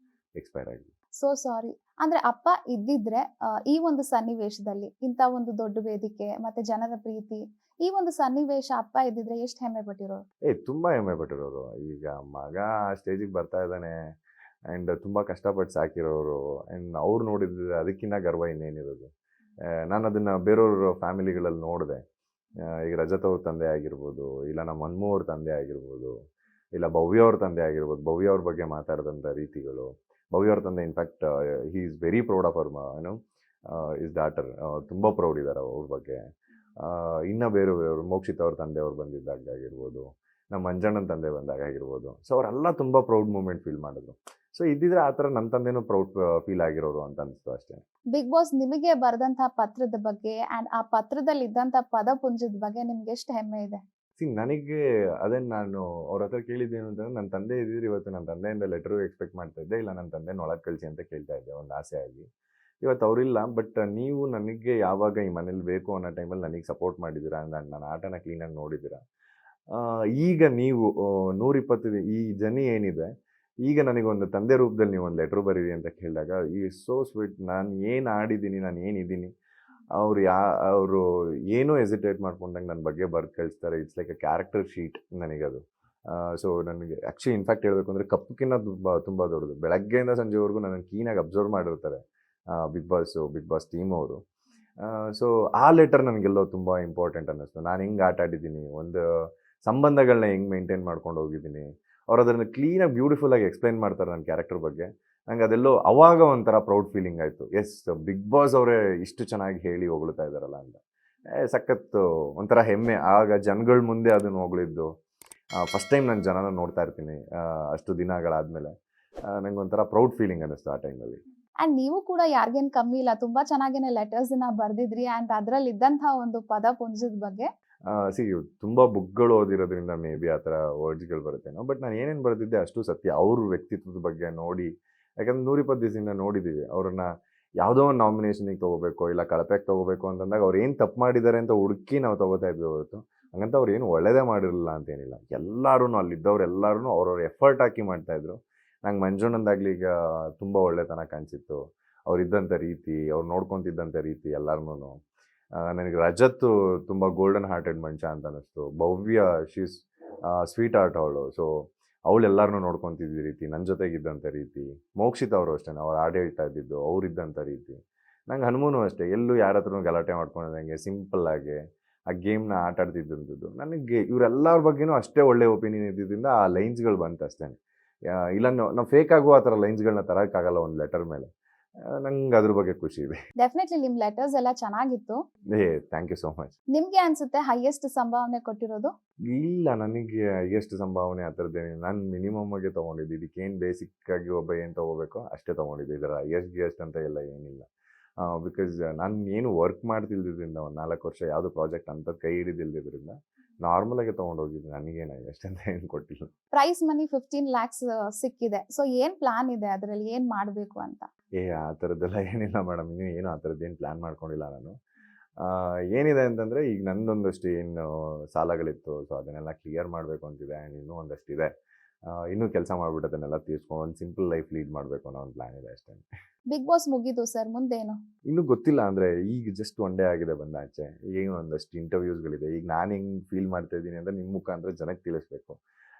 ಎಕ್ಸ್ಪೈರ್ ಆಗಿದೆ. So sorry. ಅಂದ್ರೆ ಅಪ್ಪ ಇದ್ದಿದ್ರೆ ಈ ಒಂದು ಸನ್ನಿವೇಶದಲ್ಲಿ, ಇಂಥ ಒಂದು ದೊಡ್ಡ ವೇದಿಕೆ ಮತ್ತೆ ಜನರ ಪ್ರೀತಿ, ಈ ಒಂದು ಸನ್ನಿವೇಶ ಅಪ್ಪ ಇದ್ದಿದ್ರೆ ಎಷ್ಟು ಹೆಮ್ಮೆ ಪಟ್ಟಿರೋರು? ತುಂಬ ಹೆಮ್ಮೆ ಪಟ್ಟಿರೋರು. ಈಗ ಮಗ ಆ ಸ್ಟೇಜಿಗೆ ಬರ್ತಾ ಇದ್ದಾನೆ, ಆ್ಯಂಡ್ ತುಂಬ ಕಷ್ಟಪಟ್ಟು ಸಾಕಿರೋರು, ಆ್ಯಂಡ್ ಅವ್ರು ನೋಡಿದ್ರೆ ಅದಕ್ಕಿಂತ ಗರ್ವ ಇನ್ನೇನಿರೋದು. ನಾನು ಅದನ್ನು ಬೇರೆಯವ್ರ ಫ್ಯಾಮಿಲಿಗಳಲ್ಲಿ ನೋಡಿದೆ. ಈಗ ರಜತ್ ಅವ್ರ ತಂದೆ ಆಗಿರ್ಬೋದು, ಇಲ್ಲ ನಮ್ಮ ಮನ್ಮು ಅವ್ರ ತಂದೆ ಆಗಿರ್ಬೋದು, ಇಲ್ಲ ಭವ್ಯ ಅವ್ರ ತಂದೆ ಆಗಿರ್ಬೋದು. ಭವ್ಯ ಅವ್ರ ಬಗ್ಗೆ ಮಾತಾಡಿದಂಥ ರೀತಿಗಳು, ಭವ್ಯ ಅವ್ರ ತಂದೆ in fact he is very proud of our is daughter, ತುಂಬ ಪ್ರೌಡ್ ಇದ್ದಾರೆ ಅವ್ರ ಬಗ್ಗೆ. ಇನ್ನು ಬೇರೆಯವರು ಮೋಕ್ಷಿತ್ ಅವ್ರ ತಂದೆ ಅವ್ರು ಬಂದಿದ್ದಾಗ ಆಗಿರ್ಬೋದು, ನಮ್ಮ ಮಂಜಣ್ಣನ ತಂದೆ ಬಂದಾಗ ಆಗಿರ್ಬೋದು, ಸೊ ಅವರೆಲ್ಲ ತುಂಬ ಪ್ರೌಡ್ ಮೂಮೆಂಟ್ ಫೀಲ್ ಮಾಡಿದ್ರು. ಸೊ ಇದ್ದಿದ್ರೆ ಆ ಥರ ನನ್ನ ತಂದೆನೂ ಪ್ರೌಡ್ ಫೀಲ್ ಆಗಿರೋರು ಅಂತ ಅನಿಸ್ತು ಅಷ್ಟೇ. ಬಿಗ್ ಬಾಸ್ ನಿಮಗೆ ಬರೆದಂತಹ ಪತ್ರದ ಬಗ್ಗೆ ಆ್ಯಂಡ್ ಆ ಪತ್ರದಲ್ಲಿ ಇದ್ದಂಥ ಪದಪುಂಜದ ಬಗ್ಗೆ ನಿಮ್ಗೆ ಎಷ್ಟು ಹೆಮ್ಮೆ ಇದೆ? ನನಗೆ ಅದನ್ನು ನಾನು ಅವ್ರ ಹತ್ರ ಕೇಳಿದ್ದೇನು ಅಂತಂದ್ರೆ, ನನ್ನ ತಂದೆ ಇದ್ದಿದ್ರೆ ಇವತ್ತು ನನ್ನ ತಂದೆಯಿಂದ ಲೆಟ್ರು ಎಕ್ಸ್ಪೆಕ್ಟ್ ಮಾಡ್ತಾ ಇದ್ದೆ, ಇಲ್ಲ ನನ್ನ ತಂದೆನ ಒಳಗೆ ಕಳಿಸಿ ಅಂತ ಕೇಳ್ತಾ ಇದ್ದೆ ಒಂದು ಆಸೆ ಆಗಿ. ಇವತ್ತು ಅವರಿಲ್ಲ, ಬಟ್ ನೀವು ನನಗೆ ಯಾವಾಗ ಈ ಮನೇಲಿ ಬೇಕು ಅನ್ನೋ ಟೈಮಲ್ಲಿ ನನಗೆ ಸಪೋರ್ಟ್ ಮಾಡಿದ್ದೀರಾ, ನನ್ನ ಆಟನ ಕ್ಲೀನಾಗಿ ನೋಡಿದ್ದೀರಾ. ಈಗ ನೀವು 120 ಈ ಜರ್ನಿ ಏನಿದೆ, ಈಗ ನನಗೊಂದು ತಂದೆ ರೂಪದಲ್ಲಿ ನೀವು ಒಂದು ಲೆಟ್ರ್ ಬರೀರಿ ಅಂತ ಕೇಳಿದಾಗ ಈ ಸೋ ಸ್ವೀಟ್. ನಾನು ಏನು ಆಡಿದ್ದೀನಿ, ನಾನು ಏನಿದ್ದೀನಿ, ಅವರು ಏನೂ ಎಸಿಟೇಟ್ ಮಾಡ್ಕೊಂಡಂಗೆ ನನ್ನ ಬಗ್ಗೆ ಬರ್ದು ಕಳಿಸ್ತಾರೆ. It's like a character sheet ನನಗದು. ಸೊ ನನಗೆ ಆ್ಯಕ್ಚುಲಿ ಇನ್ಫ್ಯಾಕ್ಟ್ ಹೇಳಬೇಕು ಅಂದರೆ ಕಪ್ಪಕ್ಕಿಂತ ತುಂಬ ದೊಡ್ಡದು. ಬೆಳಗ್ಗೆಯಿಂದ ಸಂಜೆವರೆಗೂ ನನ್ನನ್ನು ಕ್ಲೀನಾಗಿ ಅಬ್ಸರ್ವ್ ಮಾಡಿರ್ತಾರೆ ಬಿಗ್ ಬಾಸ್ ಟೀಮ್ ಅವರು. ಸೊ ಆ ಲೆಟರ್ ನನಗೆಲ್ಲೋ ತುಂಬ ಇಂಪಾರ್ಟೆಂಟ್ ಅನ್ನಿಸ್ತು. ನಾನು ಹೆಂಗೆ ಆಟ ಆಡಿದ್ದೀನಿ, ಒಂದು ಸಂಬಂಧಗಳನ್ನ ಹೆಂಗೆ ಮೇಂಟೈನ್ ಮಾಡ್ಕೊಂಡು ಹೋಗಿದ್ದೀನಿ, ಅವ್ರು ಅದನ್ನು ಕ್ಲೀನಾಗಿ ಬ್ಯೂಟಿಫುಲ್ಲಾಗಿ ಎಕ್ಸ್ಪ್ಲೈನ್ ಮಾಡ್ತಾರೆ ನನ್ನ ಕ್ಯಾರೆಕ್ಟರ್ ಬಗ್ಗೆ. ನಂಗೆ ಅದೆಲ್ಲೋ ಅವಾಗ ಒಂಥರ ಪ್ರೌಡ್ ಫೀಲಿಂಗ್ ಆಯಿತು. ಎಸ್, ಬಿಗ್ ಬಾಸ್ ಅವರೇ ಇಷ್ಟು ಚೆನ್ನಾಗಿ ಹೇಳಿ ಹೊಗಳ್ತಾ ಇದ್ದಾರಲ್ಲ ಅಂತ. ಸಖತ್ತು ಒಂಥರ ಹೆಮ್ಮೆ. ಆಗ ಜನಗಳ ಮುಂದೆ ಅದನ್ನು ಹೊಗಳಿದ್ದು ಫಸ್ಟ್ ಟೈಮ್ ನಾನು ಜನನ ನೋಡ್ತಾ ಇರ್ತೀನಿ ಅಷ್ಟು ದಿನಗಳಾದಮೇಲೆ. ನಂಗೆ ಒಂಥರ ಪ್ರೌಡ್ ಫೀಲಿಂಗ್ ಅನ್ನಿಸ್ತು ಆ ಟೈಮಲ್ಲಿ. ಅಂಡ್ ನೀವು ಕೂಡ ಯಾರಿಗೇನ್ ಕಮ್ಮಿ ಇಲ್ಲ, ತುಂಬಾ ಚೆನ್ನಾಗೇನೆ ಲೆಟರ್ಸ್ ನ ಬರ್ದಿದ್ರಿ. ಅಂಡ್ ಅದ್ರಲ್ಲಿ ಇದ್ದಂತಹ ಒಂದು ಪದ ಪುಂಜದ ಬಗ್ಗೆ ತುಂಬ ಬುಕ್ಗಳು ಓದಿರೋದ್ರಿಂದ ಮೇ ಬಿ ಆ ಥರ ವರ್ಡ್ಸ್ಗಳು ಬರುತ್ತೇನೋ. ಬಟ್ ನಾನು ಏನೇನು ಬರೆದಿದ್ದೆ ಅಷ್ಟು ಸತ್ಯ. ಅವ್ರ ವ್ಯಕ್ತಿತ್ವದ ಬಗ್ಗೆ ನೋಡಿ, ಯಾಕಂದ್ರೆ 120 ದಿವಸದಿಂದ ನೋಡಿದ್ದೀವಿ ಅವ್ರನ್ನ. ಯಾವುದೋ ಒಂದು ನಾಮಿನೇಷನಿಗೆ ತೊಗೋಬೇಕು ಇಲ್ಲ ಕಳಪೆಗೆ ತೊಗೋಬೇಕು ಅಂತಂದಾಗ ಅವ್ರು ಏನು ತಪ್ಪು ಮಾಡಿದ್ದಾರೆ ಅಂತ ಹುಡುಕಿ ನಾವು ತೊಗೋತಾ ಇದ್ವಿ ಹೊರತು ಹಂಗಂತ ಅವ್ರು ಏನು ಒಳ್ಳೇದೇ ಮಾಡಿರಲಿಲ್ಲ ಅಂತೇನಿಲ್ಲ. ಎಲ್ಲರೂ ಅಲ್ಲಿದ್ದವ್ರು ಎಲ್ಲರೂ ಅವ್ರವ್ರ ಎಫರ್ಟ್ ಹಾಕಿ ಮಾಡ್ತಾಯಿದ್ರು. ನಂಗೆ ಮಂಜುಣ್ಣಂದಾಗಲಿ ಈಗ ತುಂಬ ಒಳ್ಳೆತನ ಕಾಣಿಸಿತ್ತು. ಅವ್ರಿದ್ದಂಥ ರೀತಿ, ಅವ್ರು ನೋಡ್ಕೊತಿದ್ದಂಥ ರೀತಿ ಎಲ್ಲರೂ. ನನಗೆ ರಜತ್ತು ತುಂಬ ಗೋಲ್ಡನ್ ಹಾರ್ಟೆಡ್ ಮನುಷ್ಯ ಅಂತ ಅನ್ನಿಸ್ತು. ಭವ್ಯ ಶೀಸ್ ಸ್ವೀಟ್ ಹಾರ್ಟ್ ಅವಳು. ಸೊ ಅವಳೆಲ್ಲರನ್ನೂ ನೋಡ್ಕೊತಿದ್ದ ರೀತಿ, ನನ್ನ ಜೊತೆಗಿದ್ದಂಥ ರೀತಿ. ಮೋಕ್ಷಿತ್ ಅವರು ಅಷ್ಟೇ, ಅವ್ರು ಹಾಡು ಹೇಳ್ತಾ ಇದ್ದಿದ್ದು, ಅವರಿದ್ದಂಥ ರೀತಿ. ನಂಗೆ ಹನುಮೂನು ಅಷ್ಟೇ, ಎಲ್ಲೂ ಯಾರ ಹತ್ರನೂ ಗಲಾಟೆ ಮಾಡ್ಕೊಂಡಂಗೆ ಸಿಂಪಲ್ಲಾಗಿ ಆ ಗೇಮ್ನ ಆಟ ಆಡ್ತಿದ್ದಂಥದ್ದು. ನನಗೆ ಇವರೆಲ್ಲರ ಬಗ್ಗೆನೂ ಅಷ್ಟೇ ಒಳ್ಳೆ ಒಪಿನಿಯನ್ ಇದ್ದಿದ್ದರಿಂದ ಆ ಲೈನ್ಸ್ಗಳು ಬಂತು ಅಷ್ಟೇ. ಇಲ್ಲ ನಾವು ಫೇಕ್ ಆಗೋ ಆ ಥರ ಲೈನ್ಸ್ಗಳನ್ನ ತರೋಕ್ಕಾಗಲ್ಲ ಒಂದು ಲೆಟರ್ ಮೇಲೆ. ನಂಗೆ ಅದ್ರ ಬಗ್ಗೆ ಖುಷಿ ಇದೆ. ಡೆಫಿನೆಟ್ಲಿ ನಿಮ್ ಲೆಟರ್ಸ್ ಎಲ್ಲ ಚೆನ್ನಾಗಿತ್ತು. Thank you so much. ನಿಮ್ಗೆ ಅನ್ಸುತ್ತೆ ಹೈಯೆಸ್ಟ್ ಸಂಭಾವನೆ ಕೊಟ್ಟಿರೋದು? ಇಲ್ಲ, ನನಗೆ ಎಷ್ಟು ಸಂಭಾವನೆ ಆ ಥರದ್ದೇನಿಲ್ಲ. ನಾನು ಮಿನಿಮಮ್ ಆಗಿ ತೊಗೊಂಡಿದ್ದು. ಇದಕ್ಕೇನು ಬೇಸಿಕ್ ಆಗಿ ಒಬ್ಬ ಏನು ತೊಗೋಬೇಕೋ ಅಷ್ಟೇ ತೊಗೊಂಡಿದ್ದು. ಇದರ ಹೈಯೆಸ್ಟ್ ಅಂತ ಎಲ್ಲ ಏನಿಲ್ಲ. ಬಿಕಾಸ್ ನಾನು ಏನು ವರ್ಕ್ ಮಾಡ್ತಿಲ್ದಿದ್ರಿಂದ ಒಂದು 4 ವರ್ಷ ಯಾವುದು ಪ್ರಾಜೆಕ್ಟ್ ಅಂಥದ್ದು ಕೈ ಹಿಡಿದಿಲ್ದಿದ್ರಿಂದ ನಾರ್ಮಲಾಗಿ ತೊಗೊಂಡೋಗಿದ್ದು. ನನಗೇನು ಹೈಯೆಸ್ಟ್ ಅಂತ ಏನು ಕೊಟ್ಟಿಲ್ಲ. ಪ್ರೈಸ್ ಮನಿ 15 lakhs ಸಿಕ್ಕಿದೆ. ಸೊ ಏನ್ ಪ್ಲಾನ್ ಇದೆ ಅದ್ರಲ್ಲಿ, ಏನ್ ಮಾಡ್ಬೇಕು ಅಂತ? ಆ ಥರದ್ದೆಲ್ಲ ಏನಿಲ್ಲ ಮೇಡಮ್. ಇನ್ನೂ ಏನು ಆ ಥರದ್ದೇನು ಪ್ಲ್ಯಾನ್ ಮಾಡ್ಕೊಂಡಿಲ್ಲ ನಾನು. ಏನಿದೆ ಅಂತಂದರೆ ಈಗ ನಂದೊಂದಷ್ಟು ಏನು ಸಾಲಗಳಿತ್ತು, ಸೊ ಅದನ್ನೆಲ್ಲ ಕ್ಲಿಯರ್ ಮಾಡಬೇಕು ಅಂತಿದೆ. ಆ್ಯಂಡ್ ಇನ್ನೂ ಒಂದಷ್ಟಿದೆ. ಇನ್ನೂ ಕೆಲಸ ಮಾಡಿಬಿಟ್ಟು ಅದನ್ನೆಲ್ಲ ತೀರ್ಸ್ಕೊಂಡು ಒಂದು ಸಿಂಪಲ್ ಲೈಫ್ ಲೀಡ್ ಮಾಡಬೇಕು ಅನ್ನೋ ಒಂದು ಪ್ಲ್ಯಾನ್ ಇದೆ ಅಷ್ಟೇ. ಬಿಗ್ ಬಾಸ್ ಮುಗೀತು ಸರ್, ಮುಂದೇನು? ಇನ್ನೂ ಗೊತ್ತಿಲ್ಲ. ಅಂದರೆ ಈಗ ಜಸ್ಟ್ ಒನ್ ಡೇ ಆಗಿದೆ ಬಂದ ಆಚೆ. ಏನು ಒಂದಷ್ಟು ಇಂಟರ್ವ್ಯೂಸ್ಗಳಿದೆ. ಈಗ ನಾನು ಹೆಂಗೆ ಫೀಲ್ ಮಾಡ್ತಾ ಇದ್ದೀನಿ ಅಂತ ನಿಮ್ಮ ಮುಖಾಂತರ ಜನಕ್ಕೆ ತಿಳಿಸ್ಬೇಕು.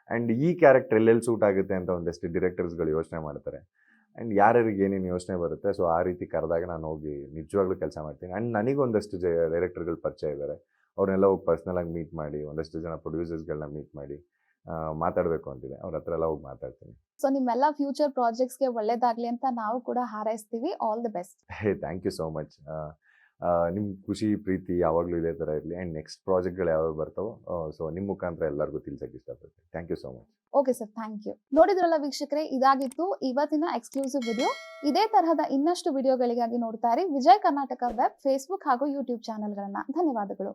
ಆ್ಯಂಡ್ ಈ ಕ್ಯಾರೆಕ್ಟರ್ ಎಲ್ಲೆಲ್ಲಿ ಸೂಟ್ ಆಗುತ್ತೆ ಅಂತ ಒಂದಷ್ಟು ಡಿರೆಕ್ಟರ್ಸ್ಗಳು ಯೋಚನೆ ಮಾಡ್ತಾರೆ. ಆ್ಯಂಡ್ ಯಾರ್ಯಾರಿಗೆ ಏನೇನು ಯೋಚನೆ ಬರುತ್ತೆ, ಸೊ ಆ ರೀತಿ ಕರೆದಾಗ ನಾನು ಹೋಗಿ ನಿಜವಾಗ್ಲೂ ಕೆಲಸ ಮಾಡ್ತೀನಿ. ಆ್ಯಂಡ್ ನನಗೊಂದಷ್ಟು ಡೈರೆಕ್ಟರ್ಗಳು ಪರಿಚಯ ಇದ್ದಾರೆ. ಅವ್ರನ್ನೆಲ್ಲ ಹೋಗಿ ಪರ್ಸ್ನಲಾಗಿ ಮೀಟ್ ಮಾಡಿ, ಒಂದಷ್ಟು ಜನ ಪ್ರೊಡ್ಯೂಸರ್ಸ್ಗಳನ್ನ ಮೀಟ್ ಮಾಡಿ ಮಾತಾಡಬೇಕು ಅಂತಿದೆ. ಅವ್ರ ಹತ್ರ ಎಲ್ಲ ಹೋಗಿ ಮಾತಾಡ್ತೀನಿ. ಸೊ ನಿಮ್ಮೆಲ್ಲ ಫ್ಯೂಚರ್ ಪ್ರಾಜೆಕ್ಟ್ಸ್ಗೆ ಒಳ್ಳೇದಾಗ್ಲಿ ಅಂತ ನಾವು ಕೂಡ ಹಾರೈಸ್ತೀವಿ. All the best. Thank you so much. ನಿಮ್ಮ ಖುಷಿ ಪ್ರೀತಿ ಯಾವಾಗಲೂ ಇದೇ ಥರ ಇರಲಿ. ಆ್ಯಂಡ್ ನೆಕ್ಸ್ಟ್ ಪ್ರಾಜೆಕ್ಟ್ಗಳು ಯಾವಾಗ ಬರ್ತಾವೋ ಸೊ ನಿಮ್ಮ ಮುಖಾಂತರ ಎಲ್ಲರಿಗೂ ತಿಳಿಸೋಕ್ಕೆ ಇಷ್ಟಪಡ್ತೀನಿ. Thank you so much. Okay sir, thank you. ನೋಡಿದ್ರಲ್ಲ ವೀಕ್ಷಕರೇ, ಇದಾಗಿತ್ತು ಇವತ್ತಿನ ಎಕ್ಸ್ಕ್ಲೂಸಿವ್ ವಿಡಿಯೋ. ಇದೇ ತರಹದ ಇನ್ನಷ್ಟು ವಿಡಿಯೋಗಳಿಗಾಗಿ ನೋಡ್ತಾ ಇರಿ ವಿಜಯ್ ಕರ್ನಾಟಕ ವೆಬ್, ಫೇಸ್ಬುಕ್ ಹಾಗೂ ಯೂಟ್ಯೂಬ್ ಚಾನೆಲ್ಗಳನ್ನ. ಧನ್ಯವಾದಗಳು.